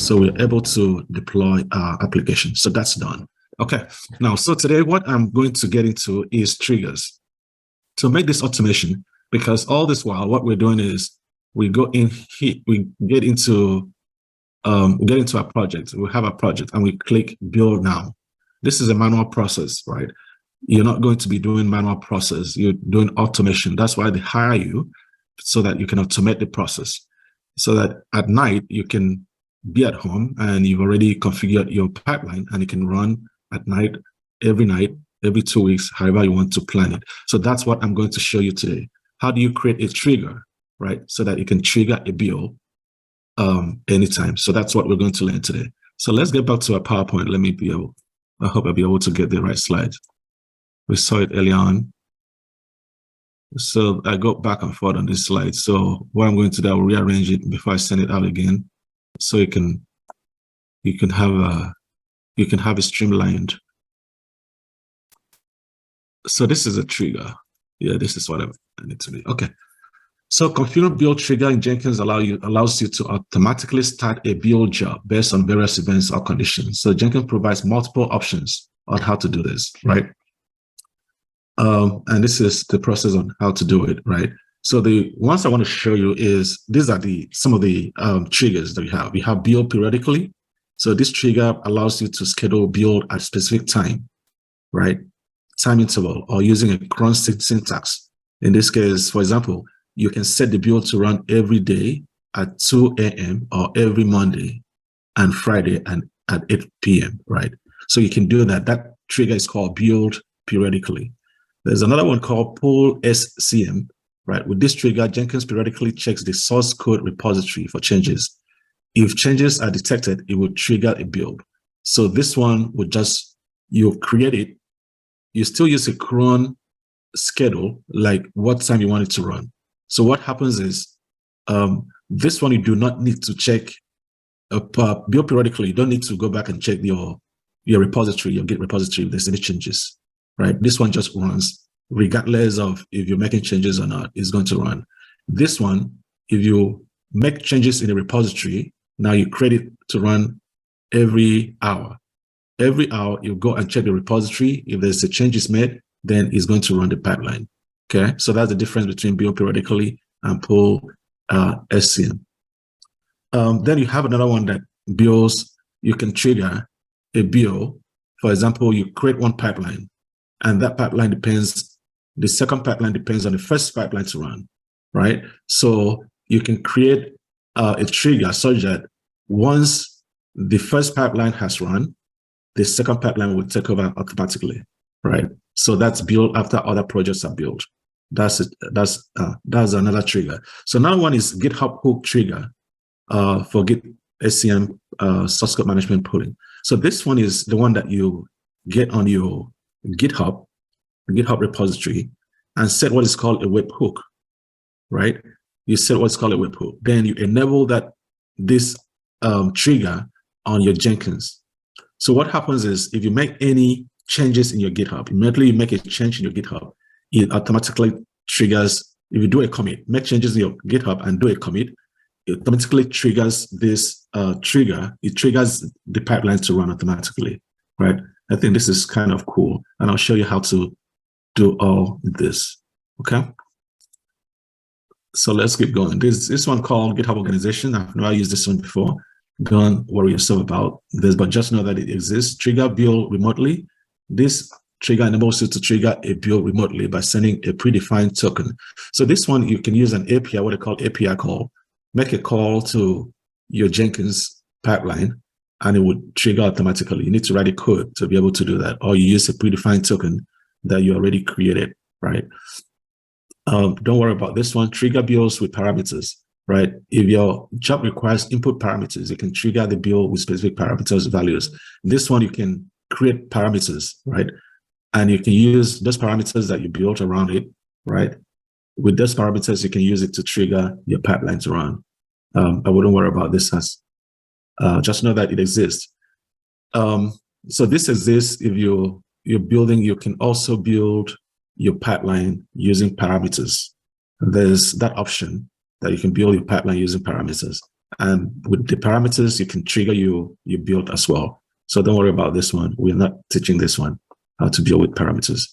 So we're able to deploy our application. So that's done. Okay. Now, so today what I'm going to get into is triggers. To make this automation, because all this while what we're doing is we go in here, we get into our project. We have a project and we click build now. This is a manual process, right? You're not going to be doing manual process. You're doing automation. That's why they hire you, so that you can automate the process, so that at night you can be at home and you've already configured your pipeline and you can run at night, every 2 weeks, however you want to plan it. So that's what I'm going to show you today. How do you create a trigger, right? So that you can trigger a bill anytime. So that's what we're going to learn today. So let's get back to our PowerPoint. I hope I'll be able to get the right slides. We saw it early on. So I go back and forth on this slide. So what I'm going to do, I'll rearrange it before I send it out again, so you can have it streamlined. So this is a trigger. Yeah, this is what I need to do. Okay. So configure build trigger in Jenkins allows you to automatically start a build job based on various events or conditions. So Jenkins provides multiple options on how to do this, right? And this is the process on how to do it, right? So the ones I want to show you is, these are some of the triggers that we have. We have build periodically. So this trigger allows you to schedule build at a specific time, right? Time interval, or using a cron syntax. In this case, for example, you can set the build to run every day at 2 a.m. or every Monday and Friday and at 8 p.m., right? So you can do that. That trigger is called build periodically. There's another one called pull SCM, right? With this trigger, Jenkins periodically checks the source code repository for changes. If changes are detected, it will trigger a build. So this one would just, you create it, you still use a cron schedule, like what time you want it to run. So what happens is, this one, you do not need to check build periodically. You don't need to go back and check your repository, your Git repository, if there's any changes, right? This one just runs regardless of if you're making changes or not, it's going to run. This one, if you make changes in the repository, now you create it to run every hour. Every hour, you go and check the repository. If there's a change is made, then it's going to run the pipeline. Okay, so that's the difference between build periodically and pull SCM. Then you have another one that builds, you can trigger a build. For example, you create one pipeline, and that pipeline depends, the second pipeline depends on the first pipeline to run, right? So you can create a trigger such that once the first pipeline has run, the second pipeline will take over automatically, right? So that's built after other projects are built. That's it. That's another trigger. So another one is GitHub hook trigger for Git SCM source code management pooling. So this one is the one that you get on your GitHub repository and set what is called a webhook, right? You set what's called a webhook. Then you enable this trigger on your Jenkins. So what happens is, if you make any changes in your GitHub, immediately you make a change in your GitHub, it automatically triggers. If you do a commit, make changes in your GitHub and do a commit, it automatically triggers this trigger. It triggers the pipeline to run automatically, right? I think this is kind of cool, and I'll show you how to do all this. Okay. So let's keep going. This one called GitHub organization. I've never used this one before. Don't worry yourself about this, but just know that it exists. Trigger build remotely. This trigger enables you to trigger a build remotely by sending a predefined token. So this one, you can use an API, what they call API call. Make a call to your Jenkins pipeline, and it would trigger automatically. You need to write a code to be able to do that, or you use a predefined token that you already created, right? Don't worry about this one. Trigger builds with parameters, right? If your job requires input parameters, you can trigger the build with specific parameters values. This one, you can create parameters, right? And you can use those parameters that you built around it, right? With those parameters, you can use it to trigger your pipeline to run. I wouldn't worry about this. Just know that it exists. So this exists. If you're building, you can also build your pipeline using parameters. There's that option that you can build your pipeline using parameters. And with the parameters, you can trigger your build as well. So don't worry about this one. We're not teaching this one, how to build with parameters.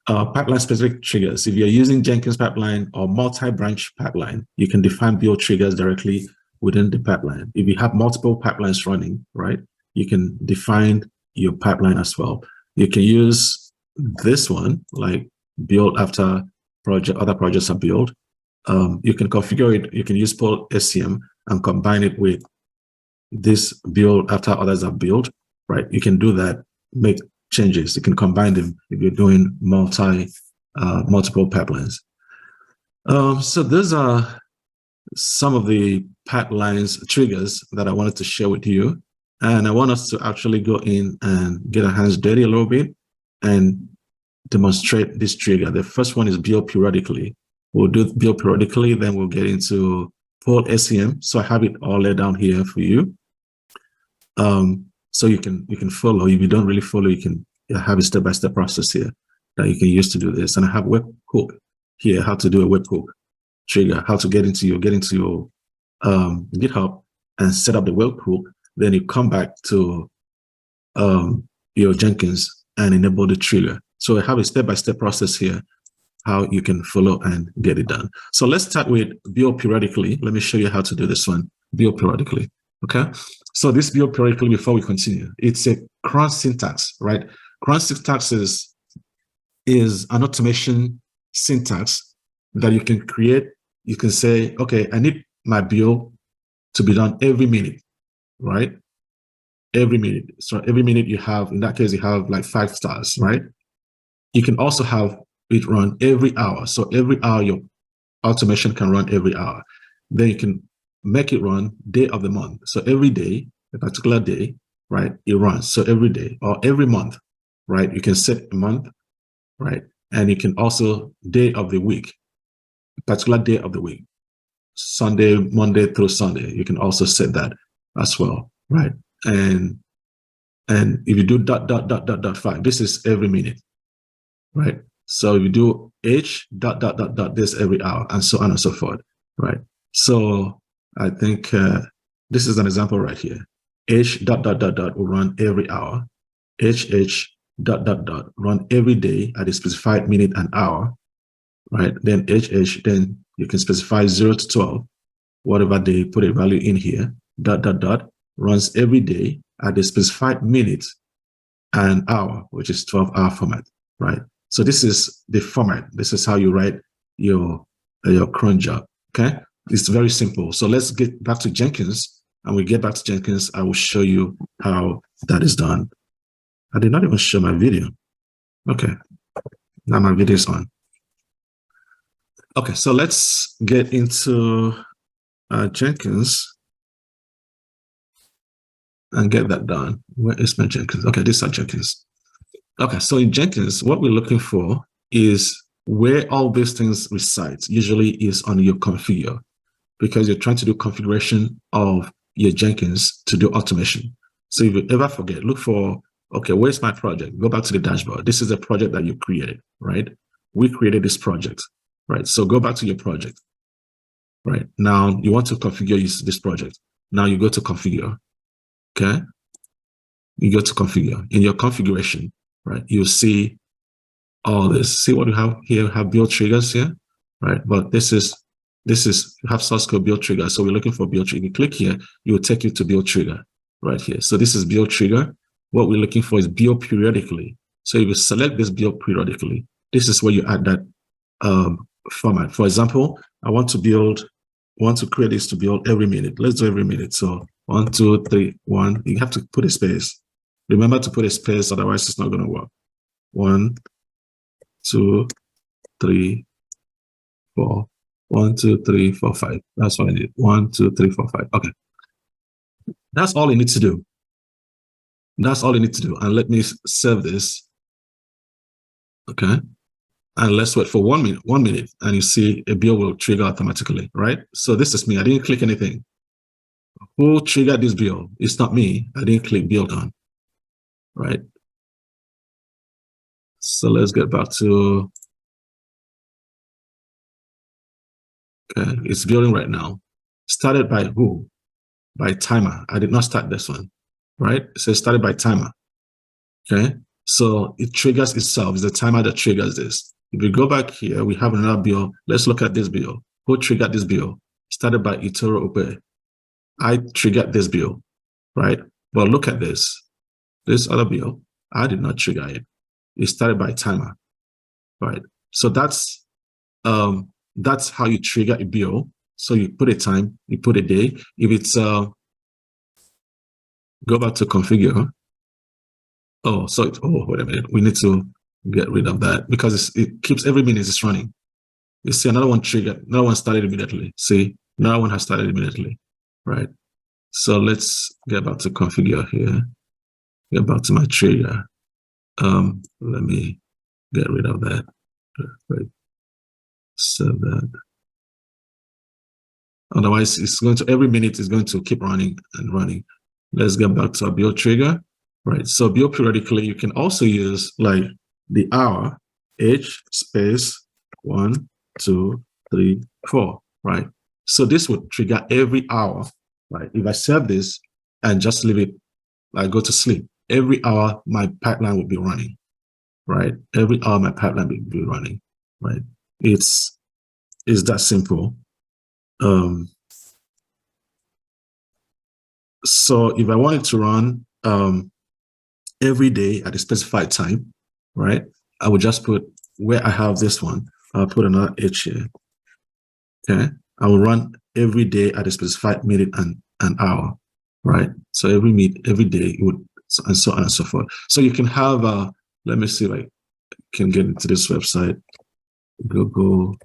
Pipeline specific triggers. If you're using Jenkins pipeline or multi-branch pipeline, you can define build triggers directly within the pipeline. If you have multiple pipelines running, right, you can define your pipeline as well. You can use this one, like build after other projects are built. You can configure it. You can use Pull SCM and combine it with this build after others are built, right? You can do that, make changes. You can combine them if you're doing multiple pipelines. So those are some of the pipelines triggers that I wanted to share with you. And I want us to actually go in and get our hands dirty a little bit and demonstrate this trigger. The first one is build periodically. We'll do build periodically, then we'll get into Pull SCM. So I have it all laid down here for you. So you can follow. If you don't really follow, you can have a step-by-step process here that you can use to do this. And I have webhook here, how to do a webhook trigger, how to get into your GitHub and set up the webhook. Then you come back to your Jenkins and enable the trigger. So I have a step-by-step process here, how you can follow and get it done. So let's start with build periodically. Let me show you how to do this one, build periodically. Okay, so this build periodically, before we continue, it's a cron syntax, right? Cron syntax is an automation syntax that you can create. You can say, okay, I need my build to be done every minute, right? Every minute. So every minute you have, in that case, you have like 5 stars, right? You can also have it run every hour. So every hour, your automation can run every hour. Then you can make it run day of the month. So every day, a particular day, right, it runs. So every day or every month, right, you can set a month, right? And you can also day of the week, a particular day of the week, Sunday, Monday through Sunday. You can also set that as well, right? And if you do ... 5, this is every minute, right? So if you do H ... this every hour, and so on and so forth, right? So I think this is an example right here. H ... will run every hour. HH ... run every day at a specified minute and hour, right? Then HH, then you can specify 0 to 12, whatever they put a value in here, ... runs every day at a specified minute and hour, which is 12-hour format, right? So this is the format. This is how you write your cron job, okay? It's very simple. So let's get back to Jenkins. And we get back to Jenkins, I will show you how that is done. I did not even show my video. Okay, now my video is on. Okay, so let's get into Jenkins and get that done. Where is my Jenkins? Okay, this is Jenkins. Okay, so in Jenkins, what we're looking for is where all these things reside. Usually is on your configure, because you're trying to do configuration of your Jenkins to do automation. So if you ever forget, look for, okay, where's my project? Go back to the dashboard. This is a project that you created, right? We created this project, right? So go back to your project, right? Now you want to configure this project. Now you go to configure, okay? You go to configure. In your configuration, right, you'll see all this. See what you have here? Have build triggers here, right? But this is you have source code build trigger. So we're looking for build trigger. You click here, it will take you to build trigger right here. So this is build trigger. What we're looking for is build periodically. So if you select this build periodically, this is where you add that format. For example, I want to create this to build every minute. Let's do every minute. So 1, 2, 3, 1. You have to put a space. Remember to put a space, otherwise it's not going to work. 1, 2, 3, 4. 1, 2, 3, 4, 5. That's what I need. 1, 2, 3, 4, 5. Okay. That's all you need to do. That's all you need to do. And let me save this. Okay. And let's wait for 1 minute. 1 minute, and you see a build will trigger automatically, right? So this is me. I didn't click anything. Who triggered this build? It's not me. I didn't click build on, right? So let's get back to, okay, it's building right now. Started by who? by timer. I did not start this one, right? So it started by timer. Okay, so it triggers itself. It's the timer that triggers this. If we go back here, we have another bill. Let's look at this bill. Who triggered this bill? Started by Itoro Ope. I triggered this bill, right? But look at this. This other bill, I did not trigger it. It started by timer, right? So that's how you trigger a bill. So you put a time, you put a day. If it's go back to configure. Oh, so wait a minute. We need to get rid of that because it keeps every minute it's running. You see another one triggered, another one started immediately. See, another one has started immediately, right? So let's get back to configure here. Get back to my trigger. Let me get rid of that. Right. So that otherwise it's going to every minute is going to keep running and running. Let's get back to our build trigger. Right. So build periodically, you can also use like the hour, H space 1, 2, 3, 4. Right. So this would trigger every hour. Right. If I save this and just leave it, I go to sleep. Every hour my pipeline will be running. Right. Every hour my pipeline will be running. Right. It's that simple. So if I wanted to run every day at a specified time, right, I would just put where I have this one, I'll put another H here. Okay, I will run every day at a specified minute and an hour, right? So every day it would, and so on and so forth. So you can have let me see if I can get into this website, Google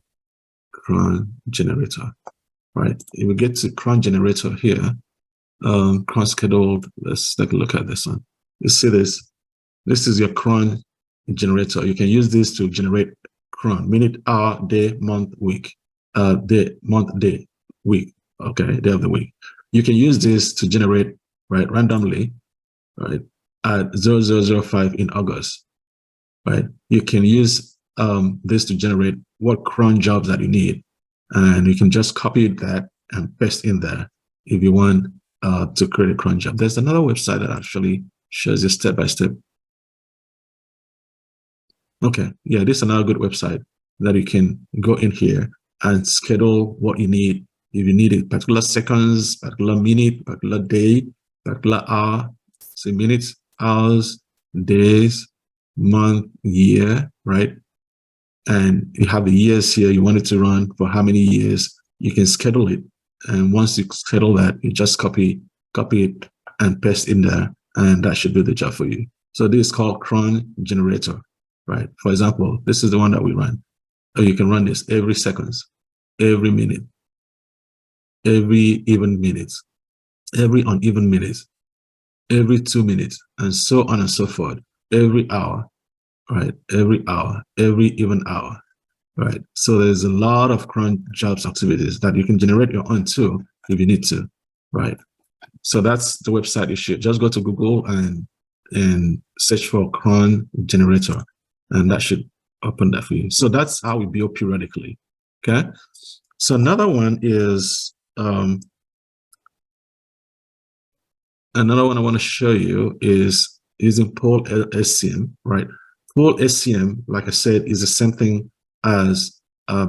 cron generator, right? If we get to cron generator here, cron scheduled, let's take a look at this one. You see this is your cron generator. You can use this to generate cron, minute, hour, day, month, week, day, month, day, week, okay, day of the week. You can use this to generate, right, randomly, right, at 0005 in August, right? You can use this to generate what cron jobs that you need, and you can just copy that and paste in there if you want to create a cron job. There's another website that actually shows you step by step. Okay, yeah, this is another good website that you can go in here and schedule what you need. If you need it, particular seconds, particular minute, particular day, particular hour, say minutes, hours, days, month, year, right? And you have the years here, you want it to run for how many years, you can schedule it. And once you schedule that, you just copy it and paste in there, and that should do the job for you. So this is called cron generator, right? For example, this is the one that we run. Or you can run this every seconds, every minute, every even minutes, every uneven minutes, every 2 minutes, and so on and so forth, every hour, right? Every hour, every even hour, right? So there's a lot of cron jobs activities that you can generate your own too if you need to, right? So that's the website you should just go to Google and search for cron generator, and that should open that for you. So that's how we build periodically. Okay. So another one is another one I want to show you is using pool SCM, right? Pool SCM, like I said, is the same thing as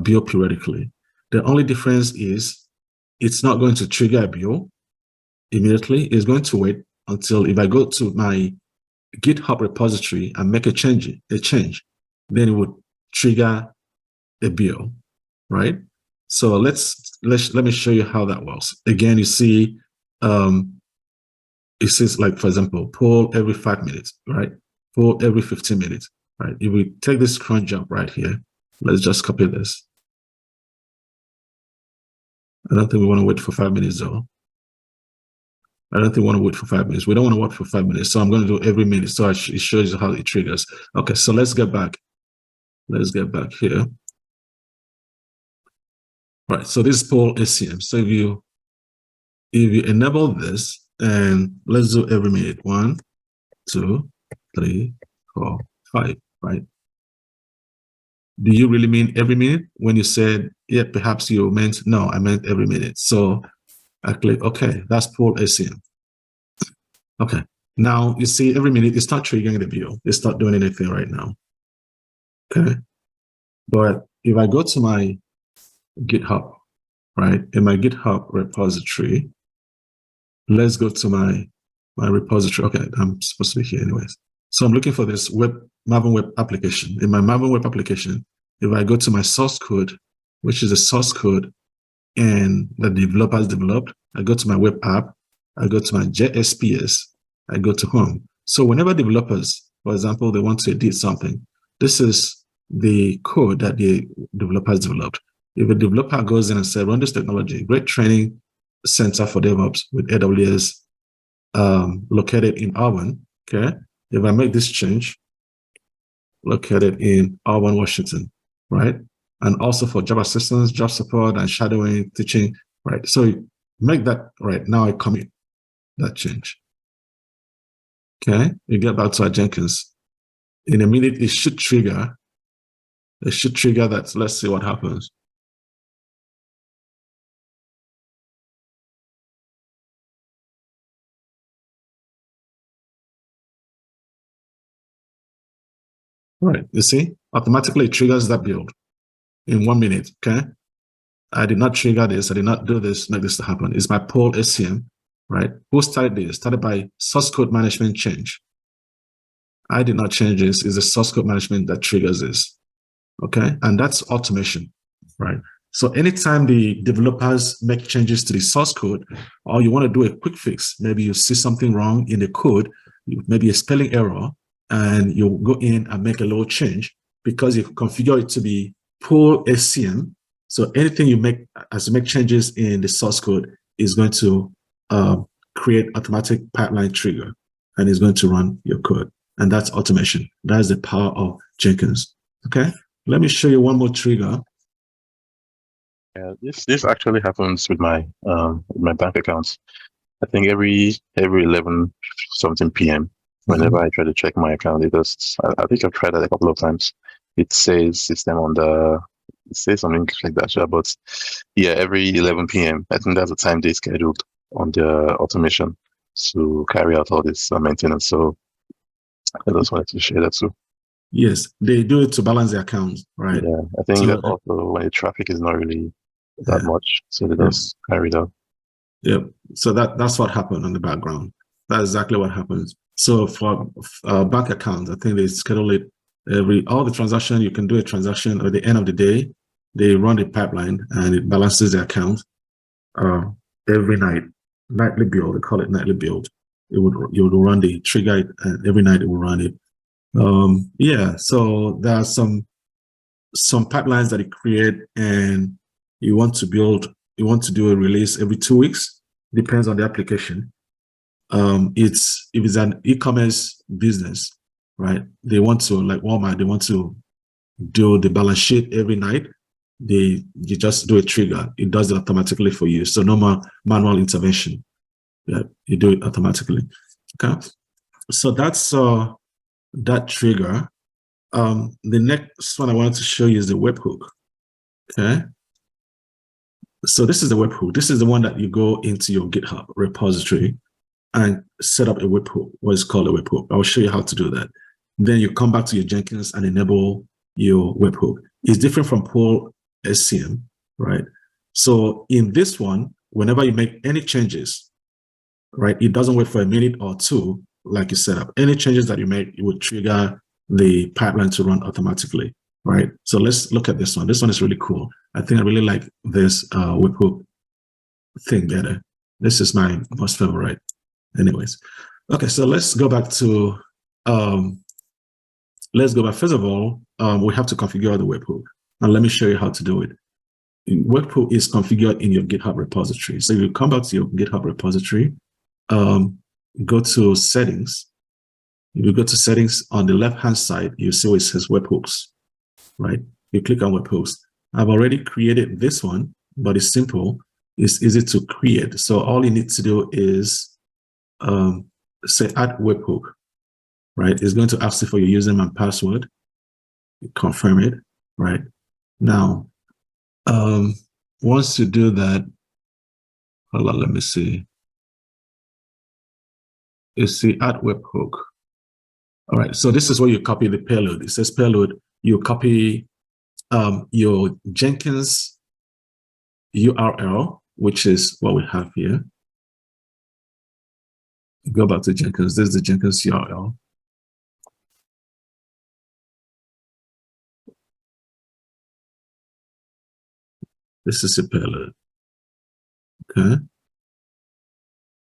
build periodically. The only difference is it's not going to trigger a build immediately. It's going to wait until if I go to my GitHub repository and make a change, then it would trigger a build, right? So let me show you how that works. Again, you see, it says like, for example, poll every 5 minutes, right? Poll every 15 minutes, right? If we take this cron job right here, let's just copy this. I don't think we want to wait for 5 minutes though. I don't think we want to wait for 5 minutes. We don't want to wait for 5 minutes. So I'm going to do every minute. So it shows you how it triggers. Okay, so let's get back. Let's get back here. Right, so this is poll SCM. So if you enable this, and let's do every minute. 1, 2, 3, 4, 5, right? Do you really mean every minute? When you said, yeah, perhaps you meant, no, I meant every minute. So I click OK. That's pull ACM. Okay. Now you see every minute it's not triggering the build. It's not doing anything right now. Okay. But if I go to my GitHub, right, in my GitHub repository, let's go to my repository. Okay, I'm supposed to be here anyways. So I'm looking for this Maven web application. In my Maven web application, if I go to my source code, which is the source code and the developers developed, I go to my web app, I go to my JSPS, I go to home. So whenever developers, for example, they want to edit something, this is the code that the developers developed. If a developer goes in and says, run this technology, great training center for DevOps with AWS located in Auburn, okay? If I make this change, located in Auburn, Washington, right? And also for job assistance, job support, and shadowing, teaching, right? So make that right now. I commit that change. Okay, you get back to our Jenkins. In a minute, it should trigger. It should trigger that. So let's see what happens. All right, you see, automatically it triggers that build in 1 minute. Okay, I did not trigger this. I did not do this. Make this to happen. It's my poll SCM, right? Who started this? Started by source code management change. I did not change this. It's the source code management that triggers this. Okay, and that's automation, right? So anytime the developers make changes to the source code, or you want to do a quick fix, maybe you see something wrong in the code, maybe a spelling error, and you go in and make a little change because you configure it to be pull SCM. So anything you make as you make changes in the source code is going to create automatic pipeline trigger, and it's going to run your code. And that's automation. That is the power of Jenkins. Okay, let me show you one more trigger. Yeah, this actually happens with my bank accounts. I think every 11 something p.m. whenever I try to check my account, it just I think I've tried that a couple of times. It says system on the it says something like that, sure, but yeah, every 11 p.m. I think that's the time they scheduled on the automation to carry out all this maintenance. So I just wanted to share that too. Yes, they do it to balance the account, right? Yeah, I think that also when the traffic is not really that much, so they just carry it out. Yep. So that's what happened on the background. That's exactly what happens. So for bank accounts, I think they schedule it all the transaction. You can do a transaction at the end of the day. They run the pipeline and it balances the account every night. Nightly build, they call it nightly build. You would run the trigger it, and every night it will run it. Yeah. So there are some pipelines that it create, and you want to do a release every 2 weeks. Depends on the application. If it's an e-commerce business, right? They want to, like Walmart, they want to do the balance sheet every night. You just do a trigger. It does it automatically for you. So no more manual intervention. Yeah, you do it automatically. Okay. So that's that trigger. The next one I wanted to show you is the webhook. Okay. So this is the webhook. This is the one that you go into your GitHub repository and set up a webhook, what is called a webhook. I'll show you how to do that. Then you come back to your Jenkins and enable your webhook. It's different from pull SCM, right? So in this one, whenever you make any changes, right, it doesn't wait for a minute or two like you set up. Any changes that you make, it will trigger the pipeline to run automatically, right? So let's look at this one. This one is really cool. I think I really like this webhook thing better. This is my most favorite. Anyways, okay, so let's go back to first of all, we have to configure the webhook. And let me show you how to do it. Webhook is configured in your GitHub repository. So you come back to your GitHub repository, go to settings. If you go to settings on the left-hand side, you see where it says webhooks, right? You click on webhooks. I've already created this one, but it's simple. It's easy to create. So all you need to do is say add webhook, right? It's going to ask you for your username and password. You confirm it, right? Now, once you do that, Hold on, let me see. You see add webhook. All right, so this is where you copy the payload. It says payload, you copy your Jenkins URL, which is what we have here. Go back to Jenkins. This is the Jenkins URL. This is a payload. Okay.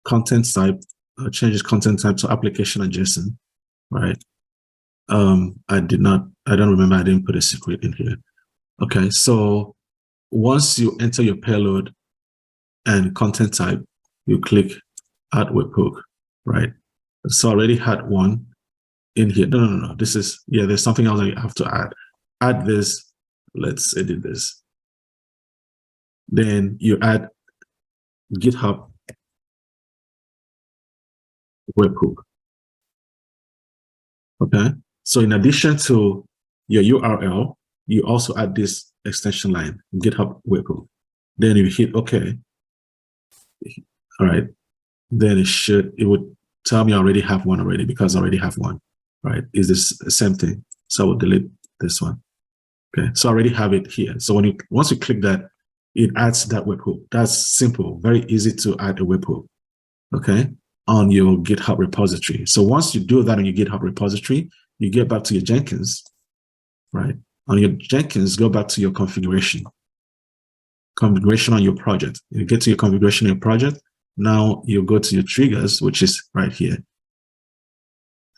Content type, changes content type to application adjacent, right? I don't remember, I didn't put a secret in here. Okay, so once you enter your payload and content type, you click add webhook, right? So I already had one in here. No. This is, yeah, there's something else I have to add. Add this, let's edit this. Then you add GitHub webhook. Okay, so in addition to your URL, you also add this extension line, GitHub webhook. Then you hit OK. All right, then it would tell me I already have one already because I already have one, right? Is this the same thing? So I will delete this one. Okay, so I already have it here. So once you click that, it adds that webhook. That's simple, very easy to add a webhook, okay, on your GitHub repository. So once you do that on your GitHub repository, you get back to your Jenkins, right? On your Jenkins, go back to your configuration on your project. You get to your configuration of your project. Now you go to your triggers, which is right here.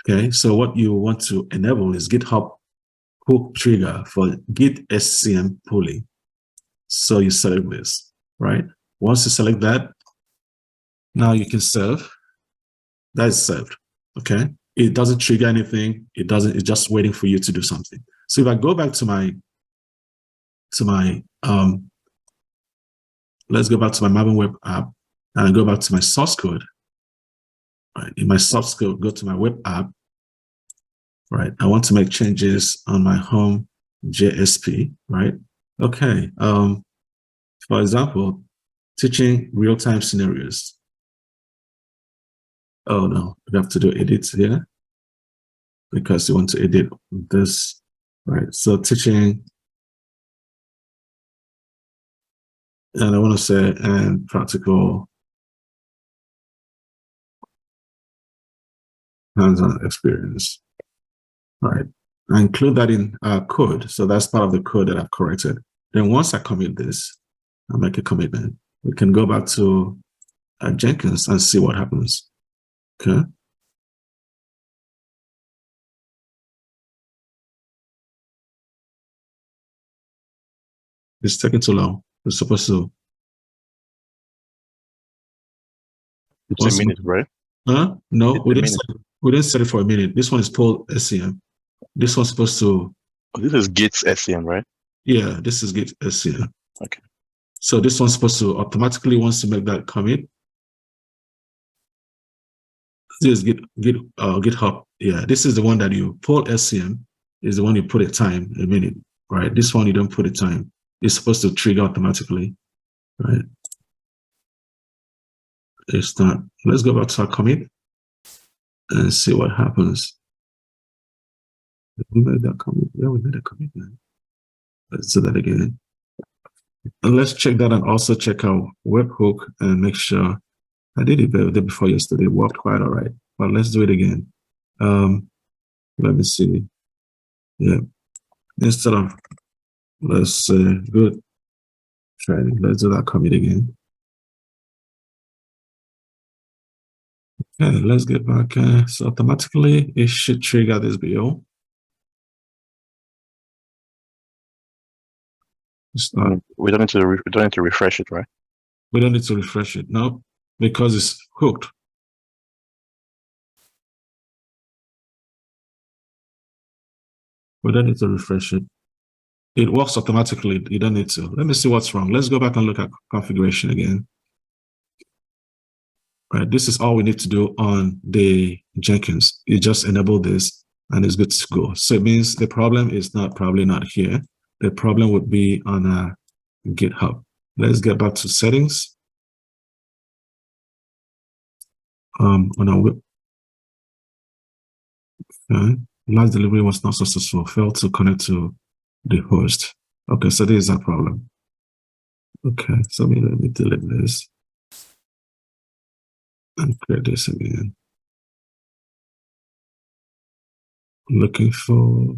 Okay, so what you want to enable is GitHub hook trigger for Git SCM pulling. So you select this, right? Once you select that, now you can serve. That is served, okay? It doesn't trigger anything. It's just waiting for you to do something. So if I go back to my let's go back to my Maven web app and I go back to my source code, right? In my source code, go to my web app, right? I want to make changes on my home JSP, right? Okay, for example, teaching real-time scenarios. Oh no, we have to do edits here because you want to edit this, right? So teaching, and I want to say, and practical hands-on experience, right? I include that in code. So that's part of the code that I've corrected. Then once I commit this, I'll make a commitment. We can go back to Jenkins and see what happens. Okay. It's taking too long. It's supposed to. It's a minute, right? Huh? No, we didn't set it for a minute. This one is pull SCM. This one's supposed to. Oh, this is Git's SCM, right? Yeah, this is Git SCM. Okay. So this one's supposed to automatically, once you make that commit, this is GitHub. Yeah, this is the one that you pull SCM is the one you put a time, a minute, right? This one you don't put a time. It's supposed to trigger automatically, right? It's not. Let's go back to our commit and see what happens. We made that commit. Yeah, we made a commit now. Let's do that again. And let's check that and also check our webhook and make sure I did it the day before yesterday. It worked quite all right. But let's do it again. Let me see. Yeah. Instead of let's say good training, let's do that commit again. Okay, let's get back. So automatically it should trigger this BO. We don't need to refresh it, right? We don't need to refresh it, no, because it's hooked. We don't need to refresh it. It works automatically. You don't need to. Let me see what's wrong. Let's go back and look at configuration again. Right, this is all we need to do on the Jenkins. You just enable this and it's good to go. So it means the problem is probably not here. The problem would be on GitHub. Let's get back to settings. on our web. Okay. Last delivery was not successful, failed to connect to the host. Okay, so this is a problem. Okay, so let me delete this and create this again. I'm looking for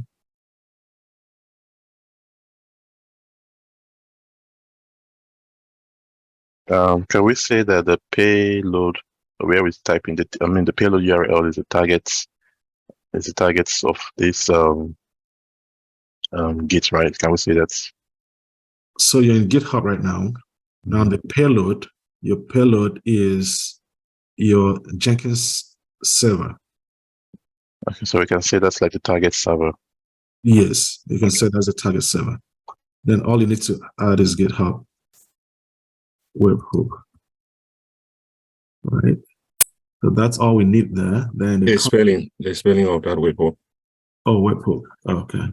can we say that the payload where we type in the payload URL is the targets of this Git, right? Can we say that? so you're in GitHub right now. Now the payload, your payload is your Jenkins server. Okay, so we can say that's like the target server. Yes, you can say that's a target server. Then all you need to add is GitHub webhook. Right. So that's all we need there. Then the spelling of that webhook. Oh, webhook. Okay.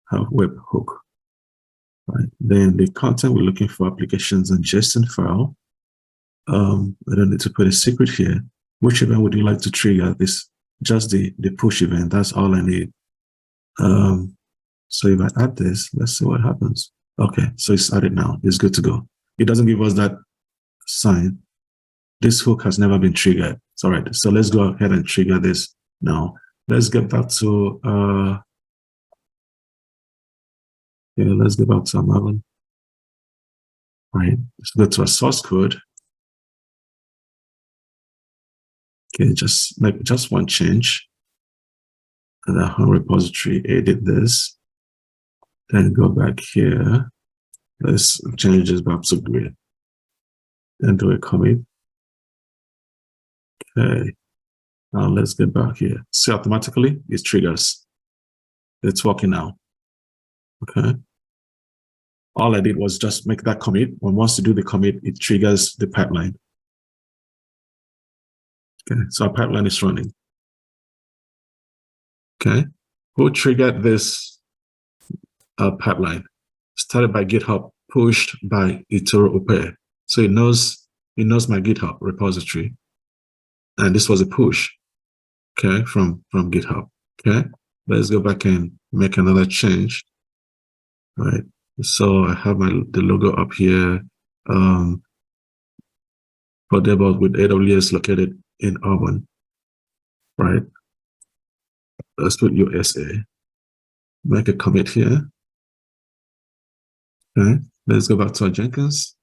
Have webhook. Right. Then the content we're looking for applications and JSON file. I don't need to put a secret here. Which event would you like to trigger? This just the push event. That's all I need. So if I add this, let's see what happens. Okay, so it's added now. It's good to go. It doesn't give us that sign. This hook has never been triggered. It's all right. So let's go ahead and trigger this now. Let's get back to let's get back to Maven. All right, let's go to our source code. Okay, just make just one change. And the home repository, edit this. Then go back here. Let's change this back to grid. And do a commit. Okay. Now let's get back here. See, automatically it triggers. It's working now. Okay. All I did was just make that commit. When once you do the commit, it triggers the pipeline. Okay, so our pipeline is running. Okay, who triggered this pipeline? Started by GitHub, pushed by eToro Opera. So it knows my GitHub repository, and this was a push. Okay, from GitHub. Okay, let's go back and make another change. All right. So I have the logo up here for DevOps with AWS located in Auburn, right? Let's put USA. Make a commit here. Okay, let's go back to our Jenkins.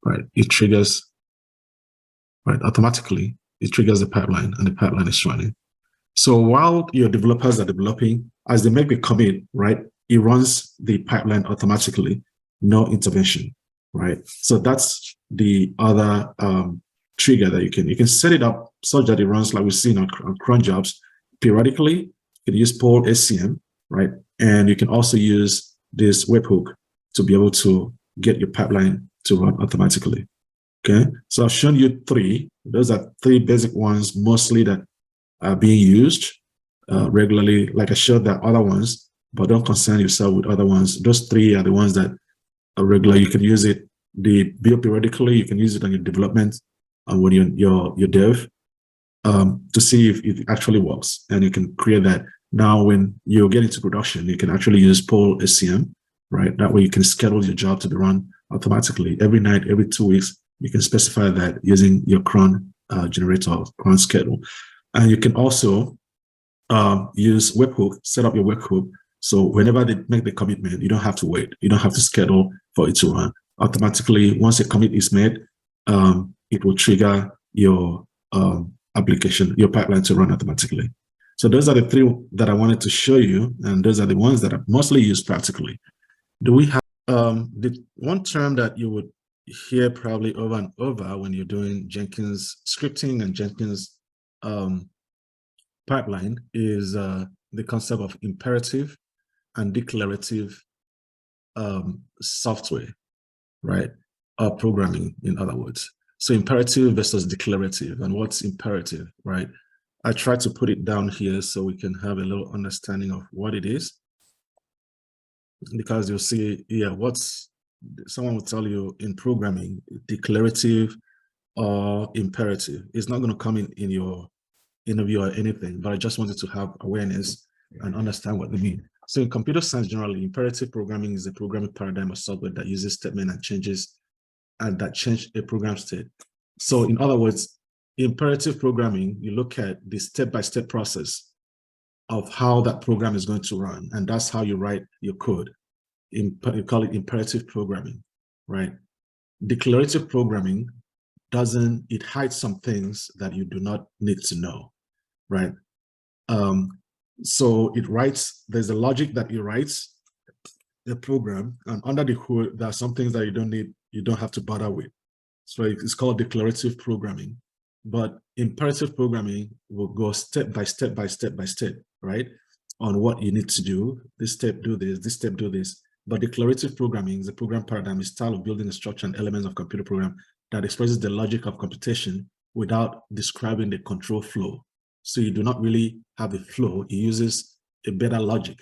Right, it triggers, right, automatically, it triggers the pipeline and the pipeline is running. So while your developers are developing, as they make the commit, right, it runs the pipeline automatically, no intervention, right? So that's the other trigger that you can set it up such that it runs like we've seen on cron jobs periodically. You can use poll SCM, right? And you can also use this webhook to be able to get your pipeline to run automatically. Okay, so I've shown you three. Those are three basic ones mostly that are being used regularly. Like I showed, there are other ones, but don't concern yourself with other ones. Those three are the ones that are regular. You can use it, the build periodically. You can use it on your development and when your dev to see if it actually works. And you can create that. Now, when you get into production, you can actually use poll SCM, right? That way you can schedule your job to be run automatically every night, every 2 weeks. You can specify that using your cron generator, cron schedule. And you can also use webhook, set up your webhook. So whenever they make the commitment, you don't have to wait. You don't have to schedule for it to run. Automatically, once a commit is made, it will trigger your application, your pipeline to run automatically. So those are the three that I wanted to show you. And those are the ones that are mostly used practically. Do we have the one term that you would hear probably over and over when you're doing Jenkins scripting and Jenkins pipeline is the concept of imperative and declarative software, right? Or programming, in other words. So imperative versus declarative. And what's imperative, right? I try to put it down here so we can have a little understanding of what it is. Because you'll see, yeah, someone will tell you in programming, declarative or imperative. It's not going to come in your interview or anything, but I just wanted to have awareness and understand what they mean. So in computer science, generally, imperative programming is a programming paradigm of software that uses statement and changes and that change a program state. So in other words, imperative programming, you look at the step-by-step process of how that program is going to run, and that's how you write your code. You call it imperative programming, right? Declarative programming it hides some things that you do not need to know, right? So it writes, there's a logic that it writes the program, and under the hood, there are some things that you don't have to bother with. So it's called declarative programming. But imperative programming will go step by step by step by step, right? On what you need to do. This step do this step do this. But declarative programming is a program paradigm, a style of building a structure and elements of computer program that expresses the logic of computation without describing the control flow. So you do not really have a flow. It uses a better logic,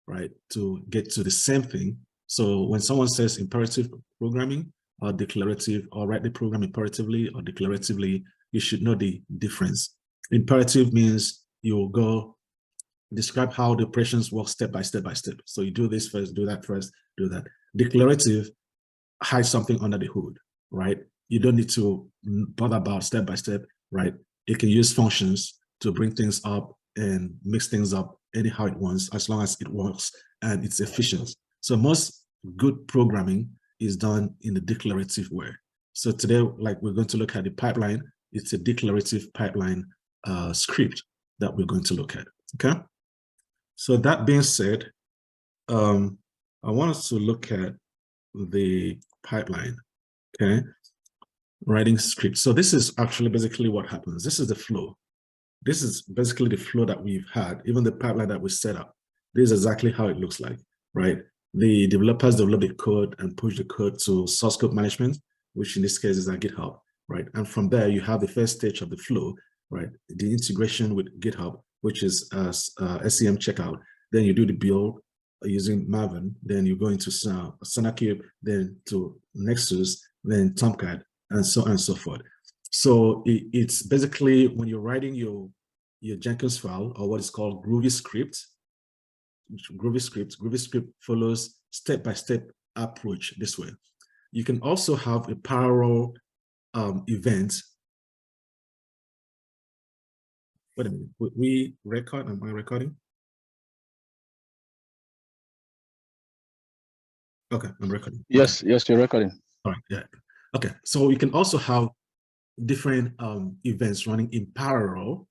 right, to get to the same thing. So when someone says imperative programming or declarative, or write the program imperatively or declaratively, you should know the difference. Imperative means you'll go describe how the operations work step by step by step. So you do this first, do that first, do that. Declarative hides something under the hood, right? You don't need to bother about step by step, right? It can use functions to bring things up and mix things up anyhow it wants, as long as it works and it's efficient. So most good programming is done in the declarative way. So today, like, we're going to look at the pipeline. It's a declarative pipeline script that we're going to look at, okay? So that being said, I want us to look at the pipeline, okay? Writing script. So this is actually basically what happens. This is the flow. This is basically the flow that we've had, even the pipeline that we set up. This is exactly how it looks like, right? The developers develop the code and push the code to source code management, which in this case is at GitHub, right? And from there, you have the first stage of the flow, right? The integration with GitHub, which is SCM checkout. Then you do the build using Maven. Then you go into SonarQube, then to Nexus, then Tomcat, and so on and so forth. So it's basically when you're writing your Jenkins file, or what is called Groovy script. Groovy script follows step-by-step approach this way. You can also have a parallel event. Wait a minute, we record, am I recording? Okay, I'm recording. Yes, yes, you're recording. All right, yeah. Okay, so you can also have different events running in parallel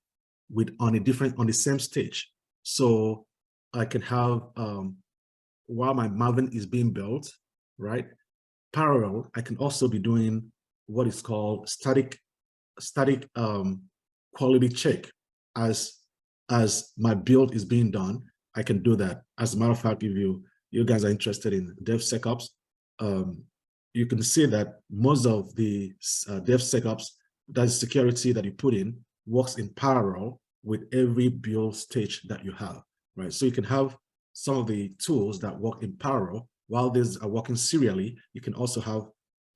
on the same stage. So I can have, while my Maven is being built, right? Parallel, I can also be doing what is called static quality check as my build is being done. I can do that. As a matter of fact, if you guys are interested in DevSecOps, you can see that most of the DevSecOps, that security that you put in, works in parallel with every build stage that you have, right? So you can have some of the tools that work in parallel. While these are working serially, you can also have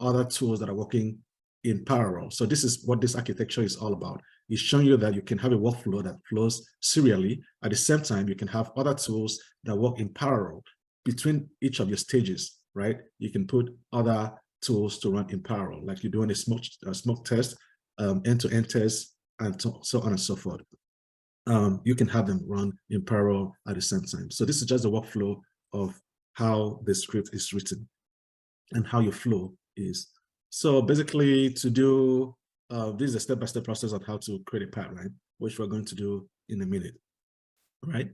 other tools that are working in parallel. So this is what this architecture is all about. It's showing you that you can have a workflow that flows serially. At the same time, you can have other tools that work in parallel between each of your stages, right? You can put other tools to run in parallel, like you're doing a smoke test, end-to-end test, and so on and so forth. You can have them run in parallel at the same time. So this is just the workflow of how the script is written and how your flow is. So basically, to do this is a step-by-step process on how to create a pipeline, which we're going to do in a minute, right?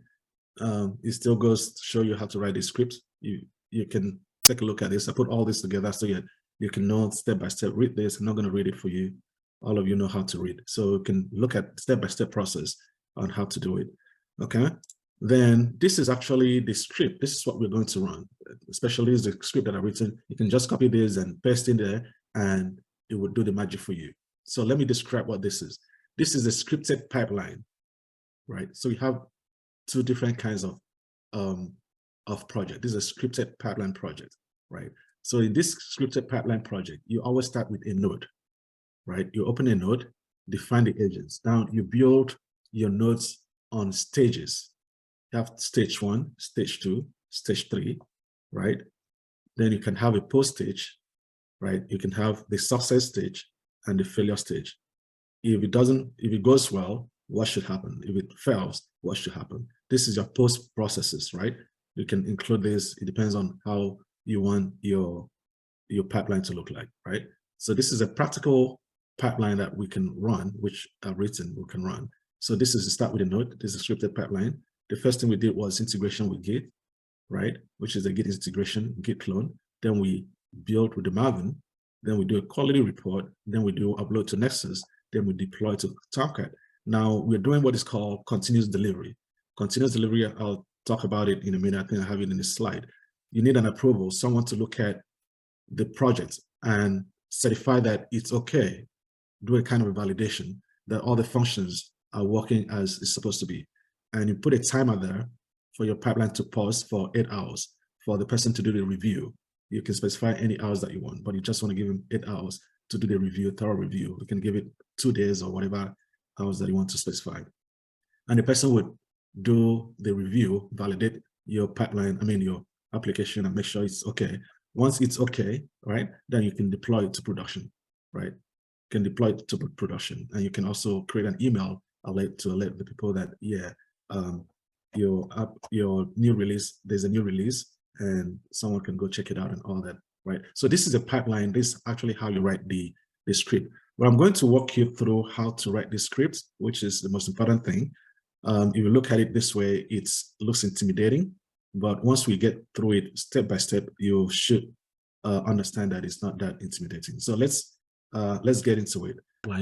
It still goes to show you how to write a script. You can take a look at this. I put all this together so you can know step-by-step. Read this. I'm not going to read it for you. All of you know how to read. So you can look at step-by-step process on how to do it, okay? Then this is actually the script. This is what we're going to run, especially the script that I've written. You can just copy this and paste in there, and it will do the magic for you. So let me describe what this is. This is a scripted pipeline, right? So you have two different kinds of project. This is a scripted pipeline project, right? So in this scripted pipeline project, you always start with a node, right? You open a node, define the agents. Now you build your nodes on stages. You have stage 1, stage 2, stage 3, right? Then you can have a post stage, right? You can have the success stage and the failure stage. If it goes well, what should happen? If it fails, what should happen? This is your post processes, right? You can include this. It depends on how you want your pipeline to look like, right? So this is a practical pipeline that we can run, which I've written, we can run. So this is to start with a node. This is a scripted pipeline. The first thing we did was integration with Git, right? Which is a Git integration, Git clone. Then we build with the Maven. Then we do a quality report. Then we do upload to Nexus. Then we deploy to Tomcat. Now we're doing what is called continuous delivery. Continuous delivery, I'll talk about it in a minute. I think I have it in the slide. You need an approval, someone to look at the project and certify that it's okay, do a kind of a validation that all the functions are working as it's supposed to be. And you put a timer there for your pipeline to pause for 8 hours for the person to do the review. You can specify any hours that you want, but you just want to give them 8 hours to do the review, thorough review. You can give it 2 days or whatever hours that you want to specify. And the person would do the review, validate your pipeline, your application, and make sure it's okay. Once it's okay, right, then you can deploy it to production, right? You can deploy it to production, and you can also create an email alert to alert the people that, yeah, your new release, there's a new release, and someone can go check it out and all that, right? So this is a pipeline. This is actually how you write the script. Well, I'm going to walk you through how to write the script, which is the most important thing. If you look at it this way, it looks intimidating, but once we get through it step by step, you should understand that it's not that intimidating. So let's get into it.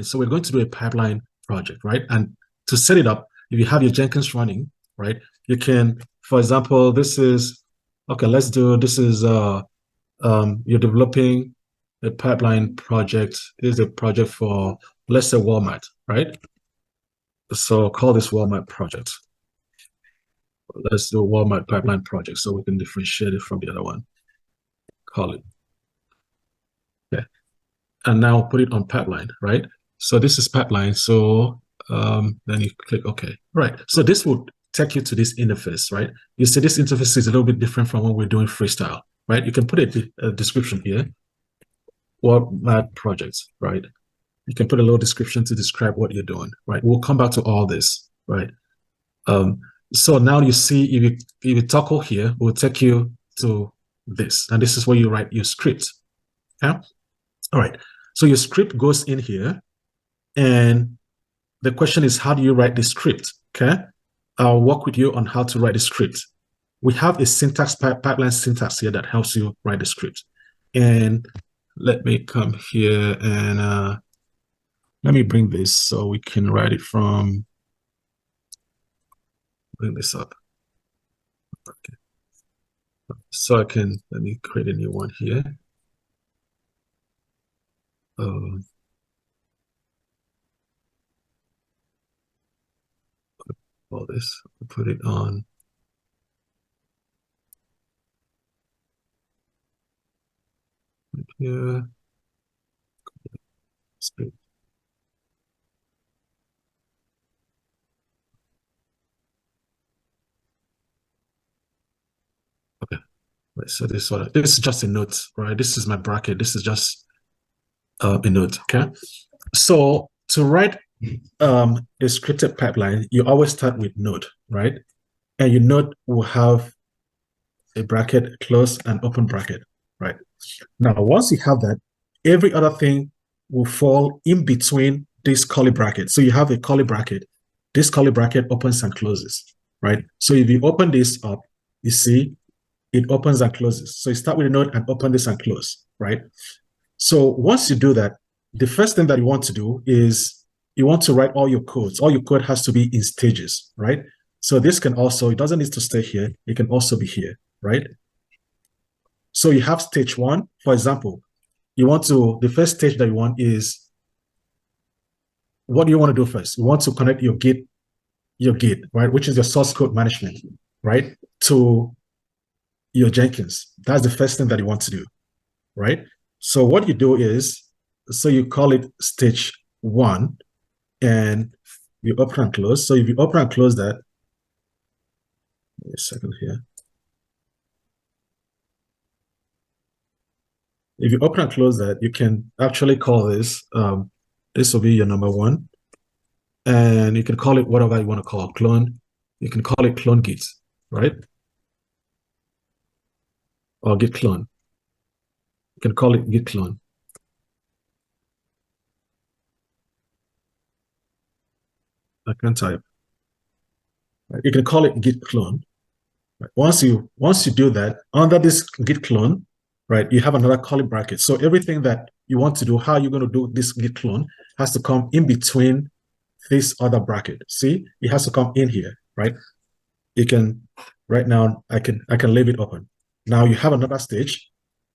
So we're going to do a pipeline project, right? And to set it up, if you have your Jenkins running, right, you can, for example, this is, okay, let's do, this is, you're developing a pipeline project. This is a project for, let's say, Walmart, right? So call this Walmart project. Let's do Walmart pipeline project so we can differentiate it from the other one. Call it. Okay. And now put it on pipeline, right? So this is pipeline. So then you click OK. Right. So this will take you to this interface, right? You see this interface is a little bit different from when we're doing freestyle, right? You can put a description here. Walmart projects, right? You can put a little description to describe what you're doing, right? We'll come back to all this, right? So now you see, if you toggle here, we'll take you to this, and this is where you write your script. Yeah. All right. So your script goes in here, and the question is, how do you write the script? Okay. I'll work with you on how to write the script. We have a syntax, pipeline syntax here that helps you write the script. And let me come here and let me bring this so we can write it from, bring this up. Okay. So let me create a new one here. All this, put it on. Here. Okay, right. So this is just a note, right? This is my bracket. This is just a note. Okay. So to write a scripted pipeline, you always start with node, right? And your node will have a bracket, close and open bracket, right? Now, once you have that, every other thing will fall in between this curly bracket. So you have a curly bracket. This curly bracket opens and closes, right? So if you open this up, you see it opens and closes. So you start with a node and open this and close, right? So once you do that, the first thing that you want to do is you want to write all your codes. All your code has to be in stages, right? So this can also, it doesn't need to stay here. It can also be here, right? So you have stage 1, for example, you want to, the first stage that you want is, what do you want to do first? You want to connect your Git, right? Which is your source code management, right? To your Jenkins. That's the first thing that you want to do, right? So what you do is so you call it stage 1, and you open and close. So if you open and close that, wait a second here. If you open and close that, you can actually call this, this will be your number 1. And you can call it whatever you want to call clone. You can call it clone git, right? Or git clone. You can call it git clone. I can type. Right. You can call it git clone. Right. Once you do that, under this git clone, right, you have another curly bracket. So everything that you want to do, how you're going to do this git clone, has to come in between this other bracket. See, it has to come in here, right? You can, right now, I can leave it open. Now you have another stage.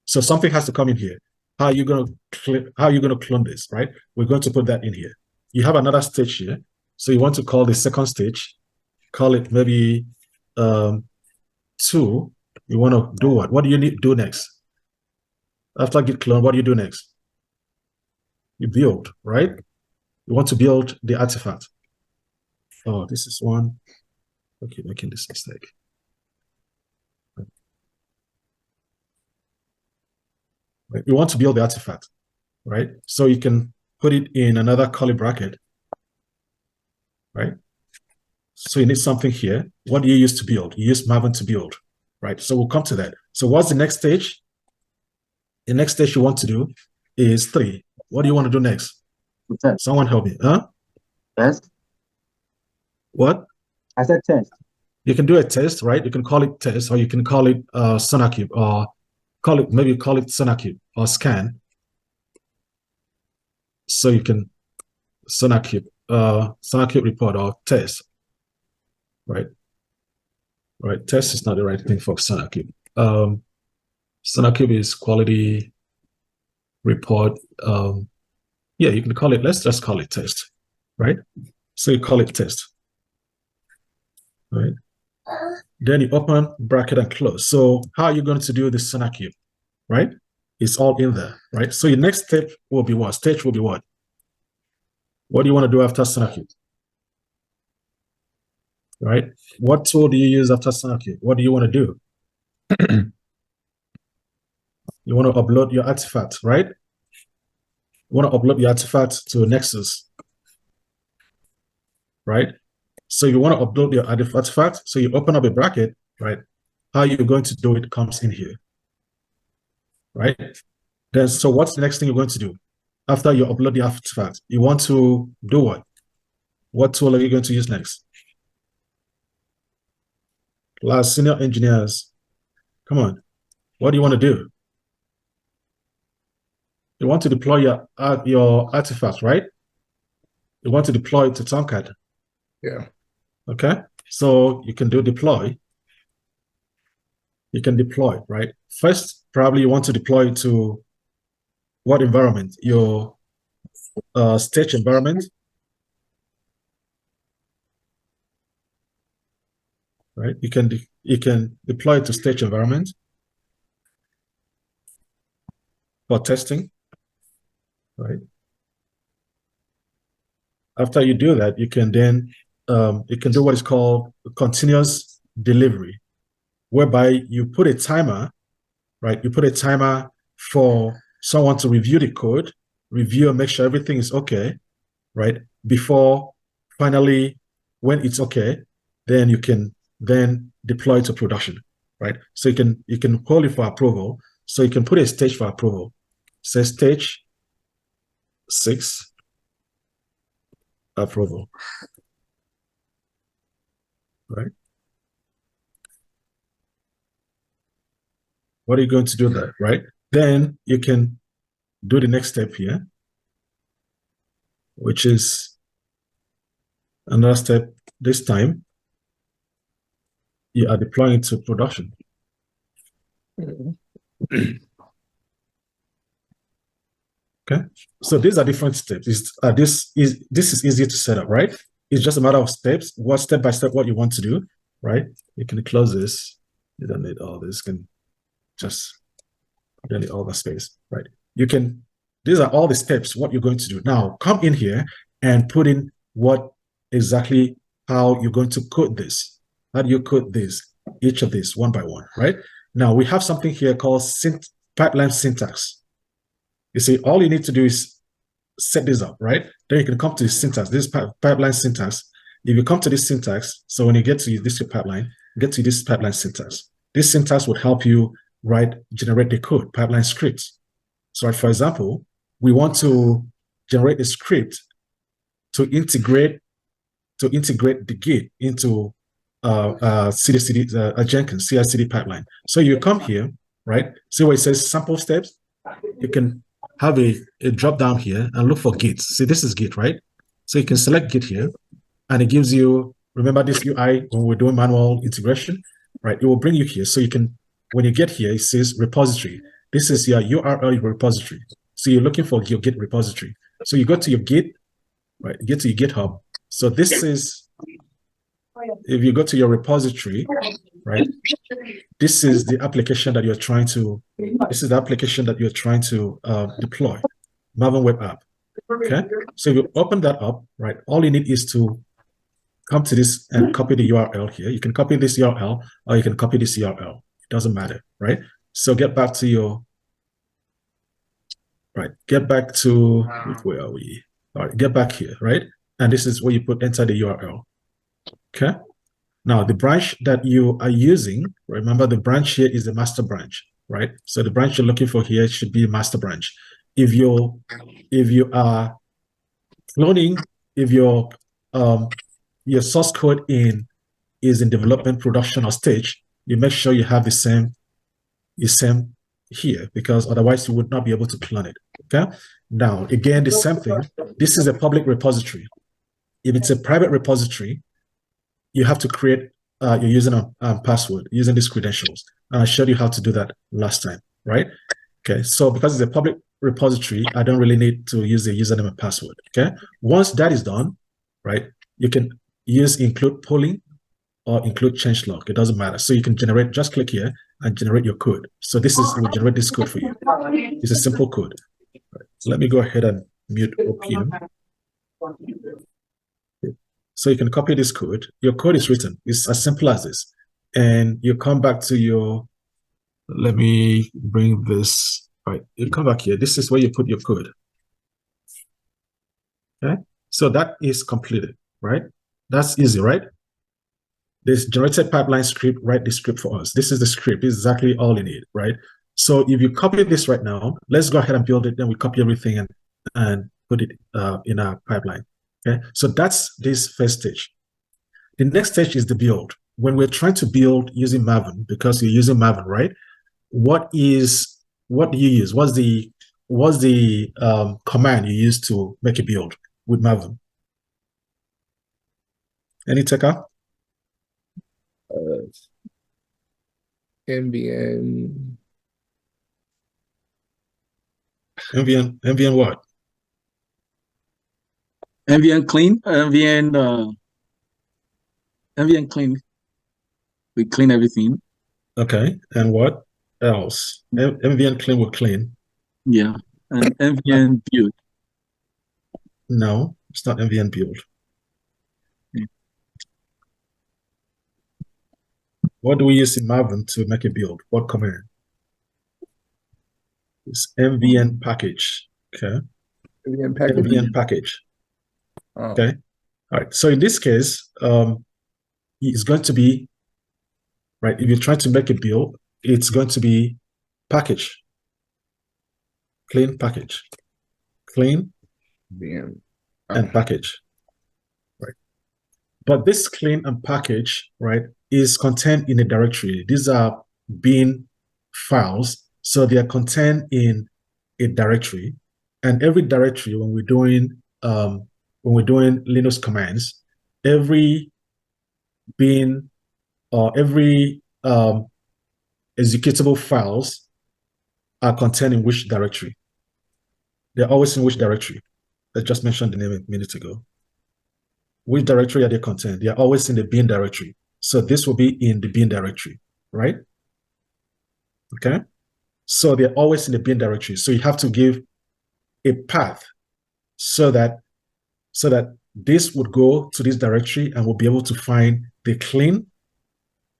So something has to come in here. How are you going to clone this, right? We're going to put that in here. You have another stage here. So you want to call the second stage, call it maybe 2. You want to do what? What do you need to do next? After git clone, what do you do next? You build, right? You want to build the artifact. Oh, this is one. Okay, making this mistake. Right. You want to build the artifact, right? So you can put it in another curly bracket, right? So you need something here. What do you use to build? You use Maven to build, right? So we'll come to that. So what's the next stage? The next stage you want to do is 3. What do you want to do next? Test. Someone help me, huh? Test. What? I said test. You can do a test, right? You can call it test, or you can call it SonarQube, or call it SonarQube or scan. So you can SonarQube report or test, right? Right. Test is not the right thing for SonarQube. SonarQube is quality report. Yeah, you can call it. Let's just call it test, right? So you call it test, right? Then you open bracket and close. So how are you going to do the SonarQube, right? It's all in there, right? So your next step will be what? Stage will be what? What do you want to do after SonarQube? Right? What tool do you use after SonarQube? What do you want to do? You want to upload your artifact, right? You want to upload your artifact to Nexus, right? So you want to upload your artifact, so you open up a bracket, right? How you're going to do it comes in here, right? Then, so what's the next thing you're going to do? After you upload the artifact, you want to do what? What tool are you going to use next? Last senior engineers, come on. What do you want to do? You want to deploy your artifact, right? You want to deploy it to Tomcat. Yeah. Okay. So you can do deploy. You can deploy, right? First, probably you want to deploy it to what environment? Your stage environment, right? You can deploy it to stage environment for testing, right? After you do that, you can then you can do what is called continuous delivery, whereby you put a timer, right? You put a timer for someone to review the code, review and make sure everything is okay, right? Before finally, when it's okay, then you can then deploy it to production, right? So you can call it for approval. So you can put a stage for approval. Say stage 6 approval, right? What are you going to do there, right? Then you can do the next step here, which is another step. This time, you are deploying to production. Okay, so these are different steps. This is easy to set up, right? It's just a matter of steps. What step by step what you want to do, right? You can close this. You don't need all this. You can just delete all the space, right? You can These are all the steps, what you're going to do. Now, come in here and put in what exactly how you're going to code this. How do you code this? Each of these one by one, right? Now, we have something here called pipeline syntax. You see, all you need to do is set this up, right? Then you can come to the syntax. This pipeline syntax. If you come to this syntax, so when you get to this pipeline, get to this pipeline syntax. This syntax will help you generate the code, pipeline scripts. So, for example, we want to generate a script to integrate the Git into Jenkins CI/CD pipeline. So you come here, right? See where it says sample steps. You can have a drop down here and look for Git. See, this is Git, right? So you can select Git here, and it gives you. Remember this UI when we're doing manual integration, right? It will bring you here. So you can, when you get here, it says repository. This is your URL repository. So you're looking for your Git repository. So you go to your Git, right? You get to your GitHub. So this is, if you go to your repository, right? This is the application that you're trying to, deploy, Maven web app, okay? So if you open that up, right? All you need is to come to this and copy the URL here. You can copy this URL or you can copy this URL. It doesn't matter, right? So get back to your, get back to, where are we? All right, get back here, right? And this is where you enter the URL, okay? Now, the branch that you are using, remember the branch here is the master branch, right? So the branch you're looking for here should be a master branch. If you are cloning, if your source code is in development, production, or stage, you make sure you have the same here, because otherwise you would not be able to clone it, okay? Now, again, the same thing. This is a public repository. If it's a private repository, you have to create your username and password using these credentials. And I showed you how to do that last time, right? Okay, so because it's a public repository, I don't really need to use the username and password, okay? Once that is done, right, you can use include polling or include changelog. It doesn't matter. So you can generate, just click here and generate your code. So this is, will generate this code for you. It's a simple code. Right. So let me go ahead and mute OPM. So you can copy this code. Your code is written. It's as simple as this. And you come back to your, let me bring this, right. You come back here. This is where you put your code. Okay. So that is completed, right? That's easy, right? This generated pipeline script, write the script for us. This is the script. This is exactly all you need, right? So if you copy this right now, let's go ahead and build it. Then we copy everything and put it in our pipeline. Okay, so that's this first stage. The next stage is the build. When we're trying to build using Maven, because you're using Maven, right? What do you use? What's the command you use to make a build with Maven? Any taker? MVN. MVN what? MVN clean, MVN clean. We clean everything. Okay, and what else? MVN clean will clean. Yeah, and MVN build. No, it's not MVN build. Yeah. What do we use in Maven to make a build? What command? It's MVN package. Okay. MVN package. MVN package. Oh. Okay. All right. So in this case, it's going to be, right, if you're trying to make a build, it's going to be package. Clean package. Clean MVN. and package. Right. But this clean and package, right, is contained in a directory. These are bin files. So they are contained in a directory. And every directory, when we're doing Linux commands, every bin or every executable files are contained in which directory? They're always in which directory? I just mentioned the name a minute ago. Which directory are they contained? They are always in the bin directory. So this will be in the bin directory, right? Okay. So they're always in the bin directory. So you have to give a path so that this would go to this directory and we'll be able to find the clean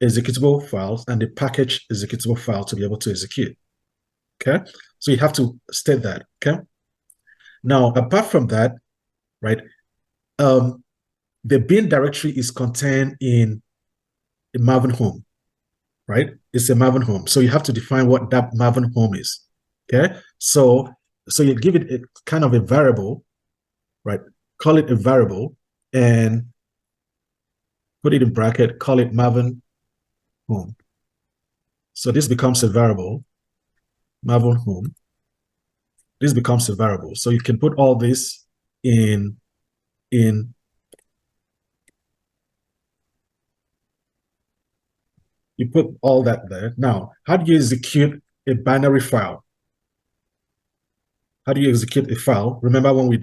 executable files and the package executable file to be able to execute. Okay, so you have to state that. Okay, now apart from that, right, the bin directory is contained in a Maven home, right? It's a Maven home, so you have to define what that Maven home is. Okay, so you give it a kind of a variable, right? Call it a variable and put it in bracket, call it Maven home. So this becomes a variable, Maven home. This becomes a variable. So you can put all this in you put all that there. Now, how do you execute a binary file? How do you execute a file? Remember when we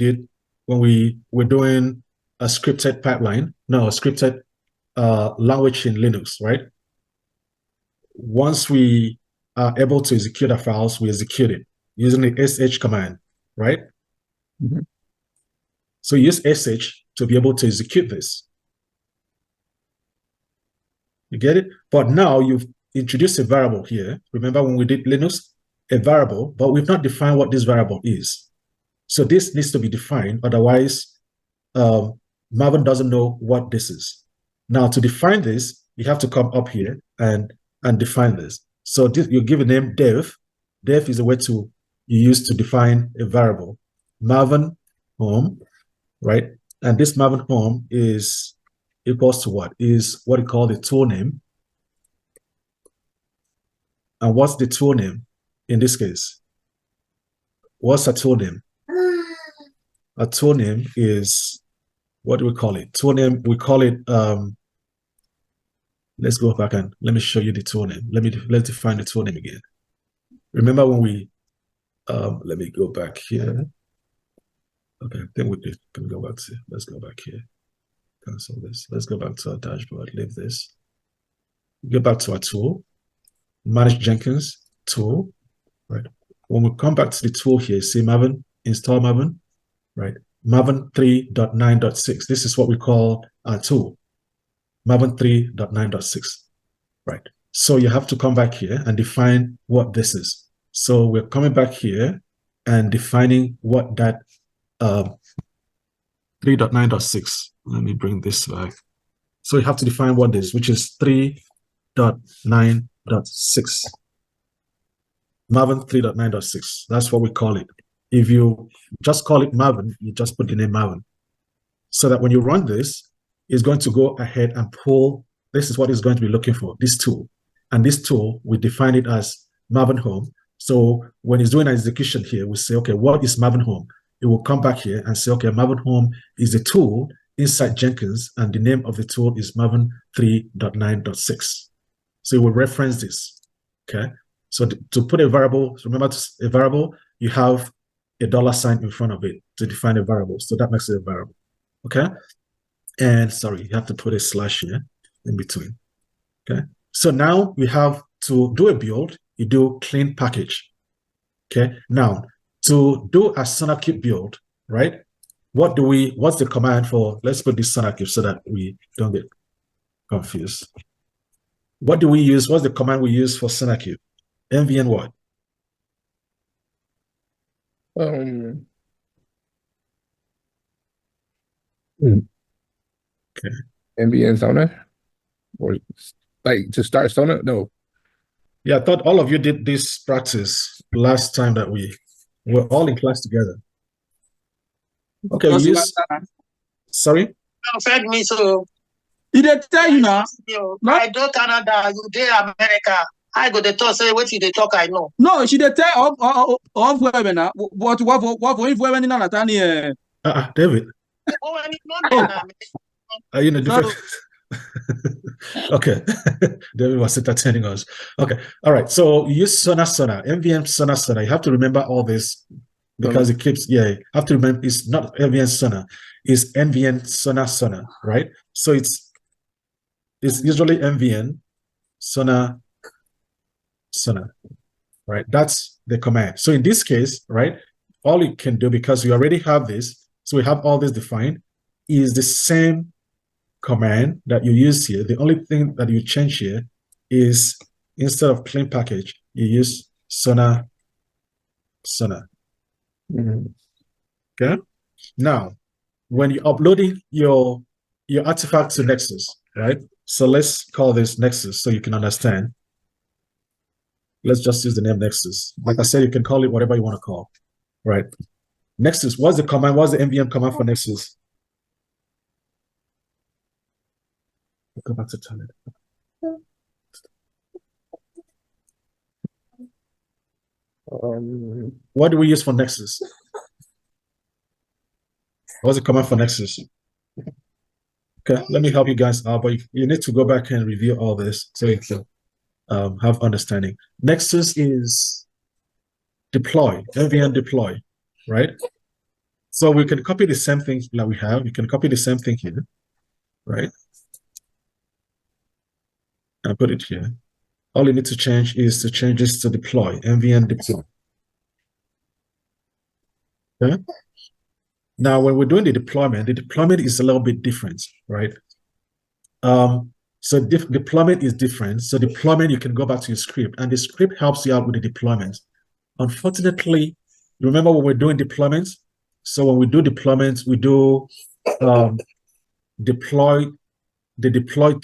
were doing a scripted pipeline? No, a scripted language in Linux, right? Once we are able to execute our files, we execute it using the sh command, right? Mhm. So use sh to be able to execute this. You get it? But now you've introduced a variable here. Remember when we did Linux? A variable, but we've not defined what this variable is. So this needs to be defined, otherwise Maven doesn't know what this is. Now to define this, you have to come up here and define this. So this, you give a name dev. Dev is a way you use to define a variable. Maven home, right? And this Maven home is equals to what? Is what you call the tool name. And what's the tool name in this case? What's a tool name? A tool name is, what do we call it? Tool name, we call it, let's go back and let me show you the tool name. Let's define the tool name again. Remember when we, let me go back here. Okay, then we can go back to, let's go back here. Cancel this. Let's go back to our dashboard, leave this. Go back to our tool, manage Jenkins tool, right? When we come back to the tool here, see Maven, install Maven, right? Maven 3.9.6. This is what we call our tool, Maven 3.9.6, right? So you have to come back here and define what this is. So we're coming back here and defining what that 3.9.6. Let me bring this back. So you have to define what this, which is 3.9.6. Maven 3.9.6. That's what we call it. If you just call it Maven, you just put the name Maven. So that when you run this, it's going to go ahead and pull, this is what it's going to be looking for, this tool. And this tool, we define it as Maven home. So when it's doing an execution here, we say, okay, what is Maven home? It will come back here and say, okay, Maven home is a tool inside Jenkins, and the name of the tool is Maven 3.9.6. So it will reference this, okay? So to put a variable, remember a variable, you have a $sign in front of it to define a variable. So that makes it a variable, okay? And sorry, you have to put a slash here in between, okay? So now we have to do a build, you do clean package, okay? Now, to do a SonarQube build, right? What's the command for, let's put this SonarQube so that we don't get confused. What do we use? What's the command we use for SonarQube? MVN what? Okay. MVN Sonar? Or like to start Sonar? No. Yeah, I thought all of you did this practice last time that we were all in class together. Okay, Because use, sorry? Fed me so. Did they tell you now? I do Canada, you do America. I go the talk, say what you they talk, I know. No, she did tell of women now. What for if women in Natani? David, Oh, when it's not there, are you in a different? Okay, David was entertaining us. Okay, all right. So you use Sonar, MVN Sonar. You have to remember all this because it keeps, yeah, you have to remember it's not MVN Sonar, it's MVN Sonar, right? So it's usually MVN Sonar, right? That's the command. So in this case, right, all you can do, because you already have this, so we have all this defined, is the same command that you use here. The only thing that you change here is instead of clean package, you use sonar. Okay. Now, when you're uploading your artifact to Nexus, right? So let's call this Nexus so you can understand. Let's just use the name Nexus. Like I said, you can call it whatever you want to call, right? Nexus, what's the command? What's the NVM command for Nexus? Go back to toilet. What do we use for Nexus? What's the command for Nexus? Okay, let me help you guys out, but you need to go back and review all this so you can have understanding. Nexus is deploy, NVM deploy, right? So we can copy the same thing that we have. You can copy the same thing here, right? And put it here. All you need to change is to change this to deploy, NVM deploy. Okay. Now, when we're doing the deployment is a little bit different, right? So deployment is different. So deployment, you can go back to your script, and the script helps you out with the deployment. Unfortunately, remember when we're doing deployments? So when we do deployments, we do deploy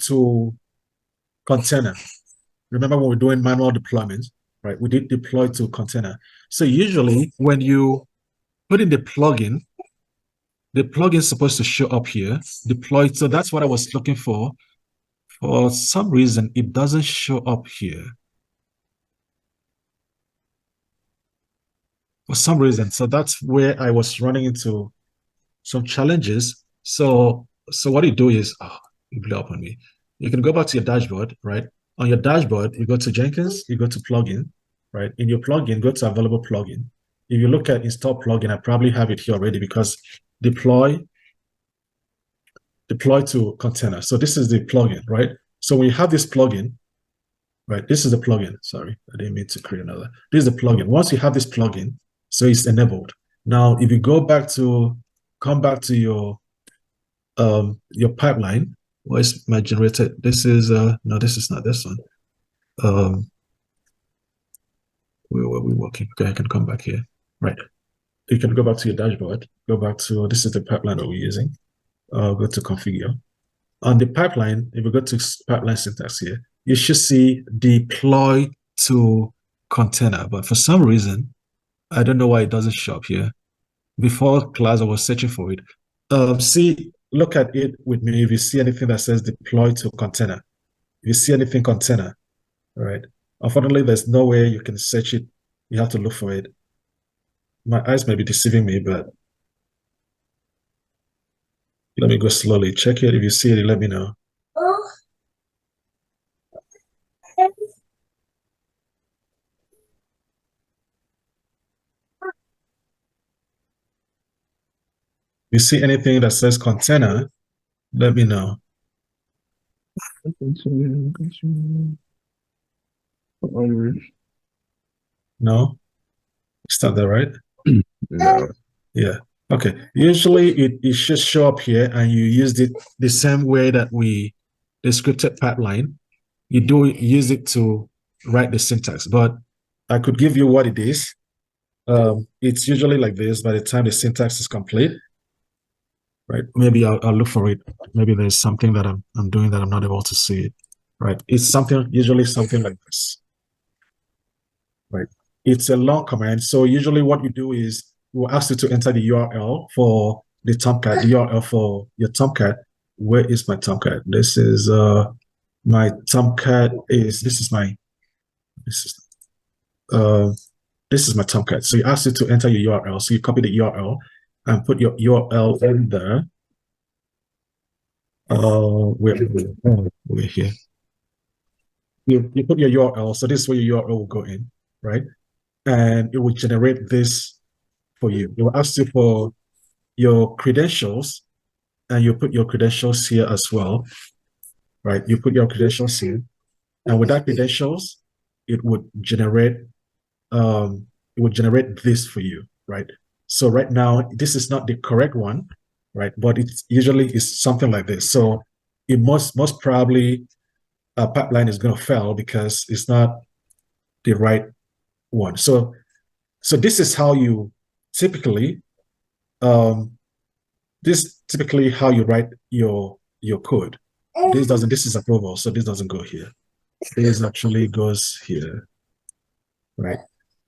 to container. Remember when we're doing manual deployments, right? We did deploy to container. So usually when you put in the plugin is supposed to show up here, deployed. So that's what I was looking for. For some reason, it doesn't show up here. For some reason. So that's where I was running into some challenges. So what you do is, it blew up on me. You can go back to your dashboard, right? On your dashboard, you go to Jenkins, you go to plugin, right? In your plugin, go to available plugin. If you look at install plugin, I probably have it here already because deploy to container. So this is the plugin, right? So when you have this plugin, right? This is the plugin. Sorry, I didn't mean to create another. This is the plugin. Once you have this plugin, so it's enabled. Now, if you come back to your pipeline, where's my generated? This is no, this is not this one. Where were we working? Okay, I can come back here. Right. You can go back to your dashboard, go back to, this is the pipeline that we're using. Go to configure. On the pipeline, if you go to pipeline syntax here, you should see deploy to container. But for some reason, I don't know why it doesn't show up here. Before class, I was searching for it. Look at it with me. If you see anything that says deploy to container, if you see anything container, all right. Unfortunately, there's no way you can search it. You have to look for it. My eyes may be deceiving me, but let me go slowly. Check it. If you see it, let me know. If you see anything that says container, let me know. No? It's not there, right? No. Yeah. Okay. Usually it should show up here, and you used it the same way that the scripted pipeline. You do use it to write the syntax, but I could give you what it is. It's usually like this by the time the syntax is complete. Right? Maybe I'll look for it. Maybe there's something that I'm doing that I'm not able to see it. Right? It's usually something like this. Right? It's a long command. So usually what you do is we'll ask you to enter the URL for the Tomcat, the URL for your Tomcat. Where is my Tomcat? This is my Tomcat this is my Tomcat. So you ask you to enter your URL. So you copy the URL and put your URL in there. We're here. You put your URL. So this is where your URL will go in, right? And it will generate this for you. It will ask you for your credentials, and you put your credentials here as well, right? You put your credentials here, and with that credentials, it would generate this for you, right? So right now, this is not the correct one, right? But it usually is something like this. So it most probably a pipeline is going to fail because it's not the right one. So this is how you typically how you write your code. This is approval, so this doesn't go here. This actually goes here, right?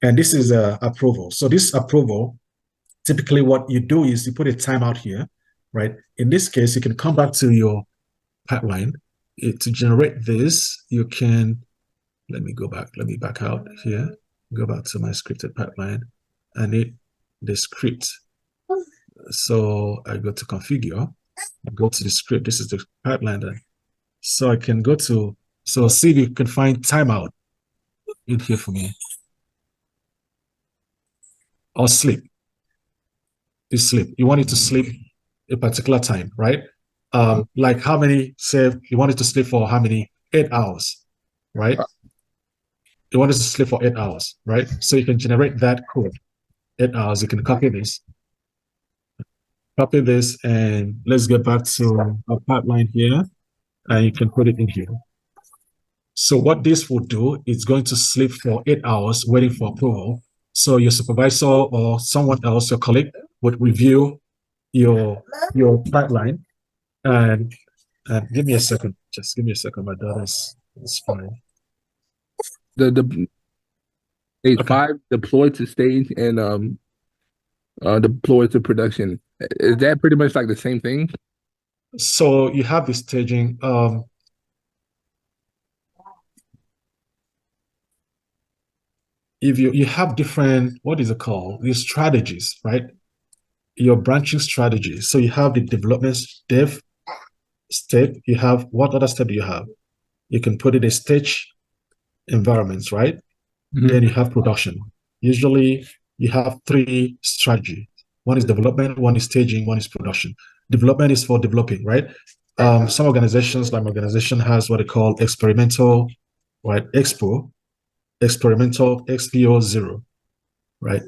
And this is approval. So this approval, typically what you do is you put a timeout here, right? In this case, you can come back to your pipeline. To generate this, you can, let me back out here, go back to my scripted pipeline. I need the script. So I go to configure, I go to the script. This is the pipeline then. So I can go to, so see if you can find timeout in here for me. Or sleep. Is sleep. You want it to sleep a particular time, right? Like how many, say you want it to sleep for how many? 8 hours, right? You want it to sleep for 8 hours, right? So you can generate that code. 8 hours, you can copy this. Copy this, and let's get back to our pipeline here, and you can put it in here. So what this will do, it's going to sleep for 8 hours waiting for approval. So your supervisor or someone else, your colleague, would review your pipeline. And give me a second. Just give me a second. My daughter's fine. The stage 5 deploy to stage and deploy to production. Is that pretty much like the same thing? So you have the staging. If you have different, what is it called? These strategies, right? Your branching strategies. So you have the development dev step. You have, what other step do you have? You can put it in stage environments, right? Mm-hmm. Then you have production. Usually you have 3 strategies. One is development, one is staging, one is production. Development is for developing, right? Some organizations, like my organization, has what they call experimental, right? Experimental XPO 0, right?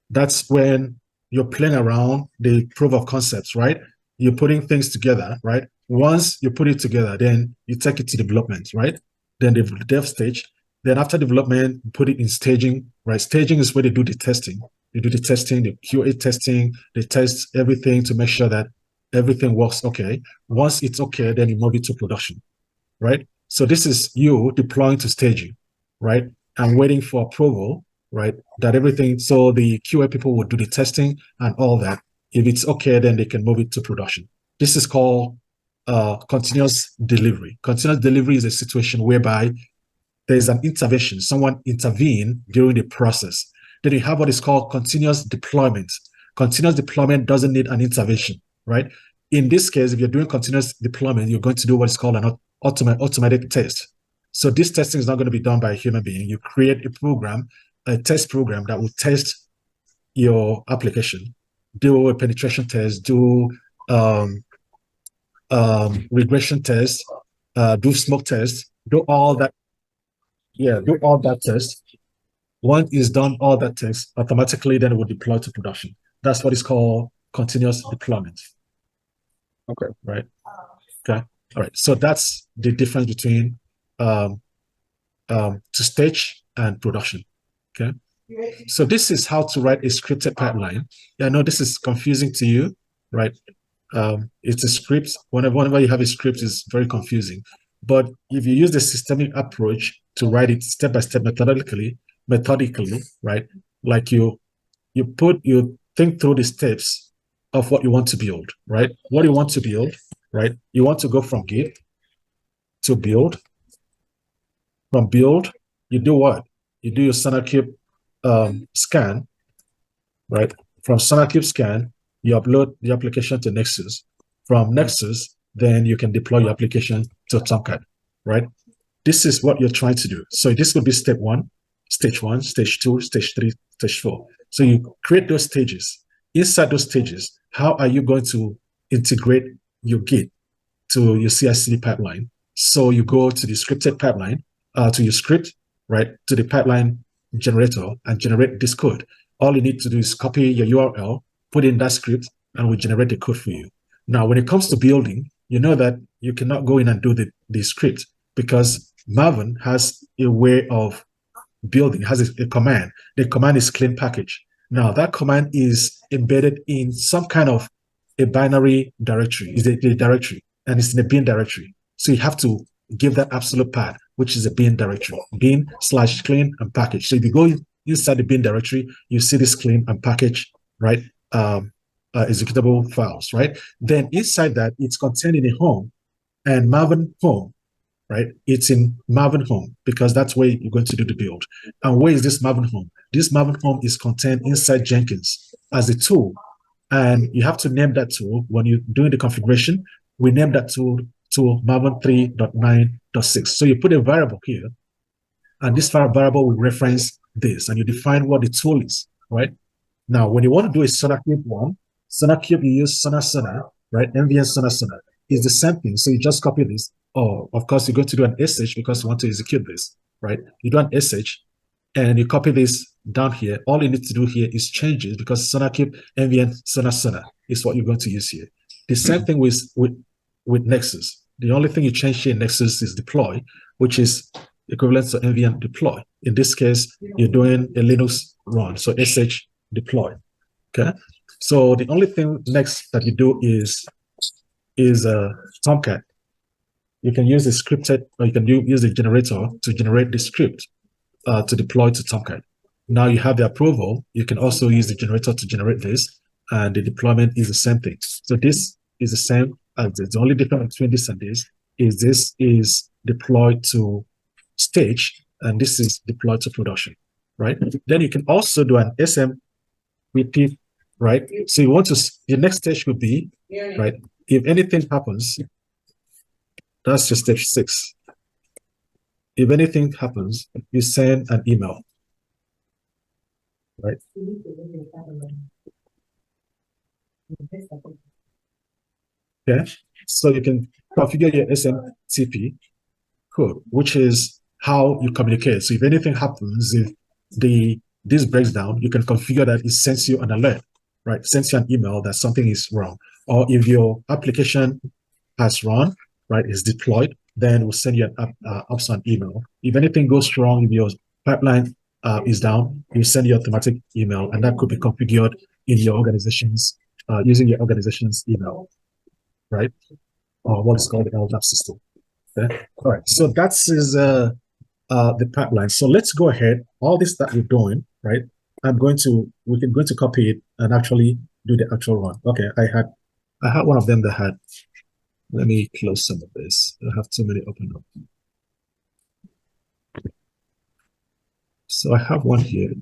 That's when you're playing around the proof of concepts, right? You're putting things together, right? Once you put it together, then you take it to development, right? Then the dev stage. Then after development, you put it in staging, right? Staging is where they do the testing. They do the testing, the QA testing, they test everything to make sure that everything works okay. Once it's okay, then you move it to production, right? So this is you deploying to staging, right? And waiting for approval, right? That everything, so the QA people will do the testing and all that. If it's okay, then they can move it to production. This is called continuous delivery. Continuous delivery is a situation whereby there's an intervention, someone intervene during the process. Then you have what is called continuous deployment. Continuous deployment doesn't need an intervention, right? In this case, if you're doing continuous deployment, you're going to do what is called an automatic test. So this testing is not going to be done by a human being. You create a program, a test program that will test your application, do a penetration test, do regression test, do smoke test, do all that. Yeah, do all that test. Once it's done all that test, automatically then it will deploy to production. That's what is called continuous deployment. Okay. Right. Okay. All right. So that's the difference between to stage and production. Okay. So this is how to write a scripted pipeline. Yeah, I know this is confusing to you, right? It's a script. Whenever you have a script, it's very confusing. But if you use the systemic approach to write it step by step, methodically, right? Like you think through the steps of what you want to build, right? What you want to build, right? You want to go from Git to build. From build, you do what? You do your SonarQube scan, right? From SonarQube scan, you upload the application to Nexus. From Nexus, then you can deploy your application to Tomcat, right? This is what you're trying to do. So this would be step 1, stage 1, stage 2, stage 3, stage 4. So you create those stages. Inside those stages, how are you going to integrate your Git to your CI/CD pipeline? So you go to the scripted pipeline, to your script, right, to the pipeline generator and generate this code. All you need to do is copy your URL, put in that script, and we generate the code for you. Now, when it comes to building, you know that you cannot go in and do the script because Maven has a way of building, has a command. The command is clean package. Now, that command is embedded in some kind of a binary directory, is a directory, and it's in a bin directory. So you have to give that absolute path, which is a bin directory, bin/clean and package. So if you go inside the bin directory, you see this clean and package, right? Executable files, right? Then inside that, it's contained in a home and Maven home, right? It's in Maven home because that's where you're going to do the build. And where is this Maven home? This Maven home is contained inside Jenkins as a tool. And you have to name that tool when you're doing the configuration. We name that tool Maven 3.9.6. So you put a variable here, and this variable will reference this, and you define what the tool is, right? Now, when you want to do a SonarCube one, SonarCube, you use Sonar, right? MVN Sonar is the same thing. So you just copy this. Oh, of course, you're going to do an SH because you want to execute this, right? You do an SH, and you copy this down here. All you need to do here is change it because SonarCube MVN Sonar is what you're going to use here. The same thing with Nexus. The only thing you change here in Nexus is deploy, which is equivalent to MVN deploy. In this case, you're doing a Linux run, so SH deploy. Okay. So the only thing next that you do is Tomcat. You can use the scripted, or you can use the generator to generate the script to deploy to Tomcat. Now you have the approval. You can also use the generator to generate this, and the deployment is the same thing. So this is the same as this. The only difference between this and this is deployed to stage, and this is deployed to production, right? Then you can also do an SMPP, right? So you want to, your next stage would be, right? If anything happens, that's your stage 6. If anything happens, you send an email, right? Okay, so you can configure your SMTP code, which is how you communicate. So if anything happens, if this breaks down, you can configure that it sends you an alert, right? Sends you an email that something is wrong. Or if your application has run, right, is deployed, then we'll send you an email. If anything goes wrong, if your pipeline is down, you send your automatic email, and that could be configured in your organization's using your organization's email, right? Or what's called the LDAP system. Okay? All right. So that's the pipeline. So let's go ahead. All this that we're doing, right? We can go to copy it and actually do the actual run. Okay. I had one of them that had. Let me close some of this. I have too many open up. So I have one here.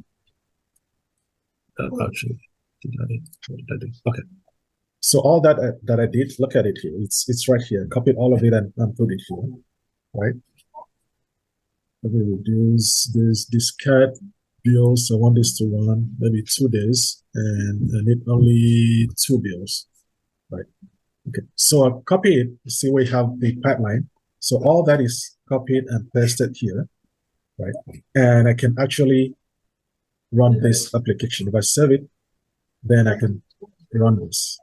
Actually, what did I do? Okay. So all that I did, look at it here. It's right here. Copied all of it and put it here, right? Let me reduce this cat bills. I want this to run maybe 2 days, and I need only 2 bills, right? Okay, so I'll copy it. You see, we have the pipeline. So all that is copied and pasted here, right? And I can actually run this application. If I save it, then I can run this.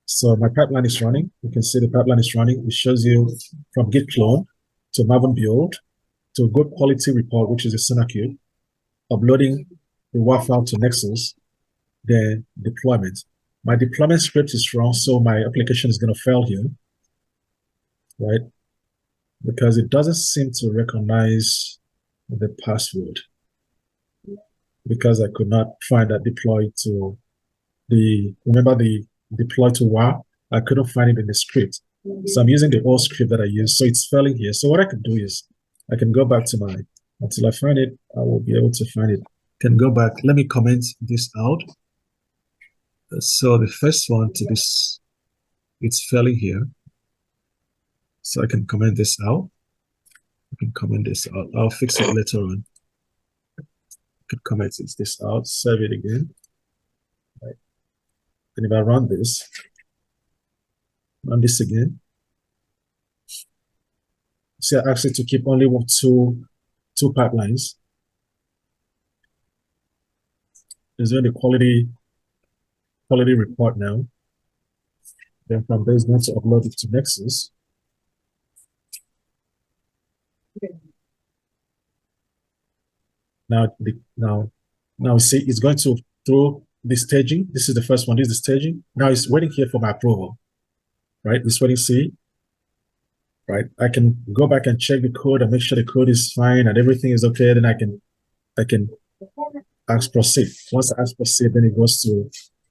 So my pipeline is running. You can see the pipeline is running. It shows you from Git clone to Maven build to good quality report, which is a SonarCube, uploading the WAV file to Nexus, then deployment. My deployment script is wrong, so my application is going to fail here, right? Because it doesn't seem to recognize the password, because I could not find that deploy to remember the deploy to WAV? I couldn't find it in the script. So I'm using the old script that I used, so it's failing here. So what I can do is I can go back to until I find it, I will be able to find it. Can go back. Let me comment this out. So the first one to this, it's failing here. So I can comment this out. I can comment this out. I'll fix it later on. I could comment this out, save it again. Right. And if I run this again. See, I asked it to keep only two pipelines. It's doing the quality report now. Then from there, it's going to upload it to Nexus. Now see, it's going to throw the staging. This is the first one. This is the staging. Now it's waiting here for my approval, right? It's waiting. See, right? I can go back and check the code and make sure the code is fine and everything is okay. Then I can ask proceed. Once I ask proceed, then it goes to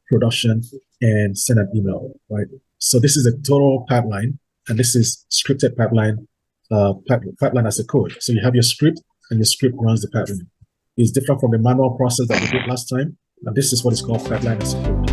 production and send an email, right? So this is a total pipeline, and this is scripted pipeline, pipeline as a code. So you have your script, and your script runs the pipeline. It's different from the manual process that we did last time, and this is what is called pipeline as a code.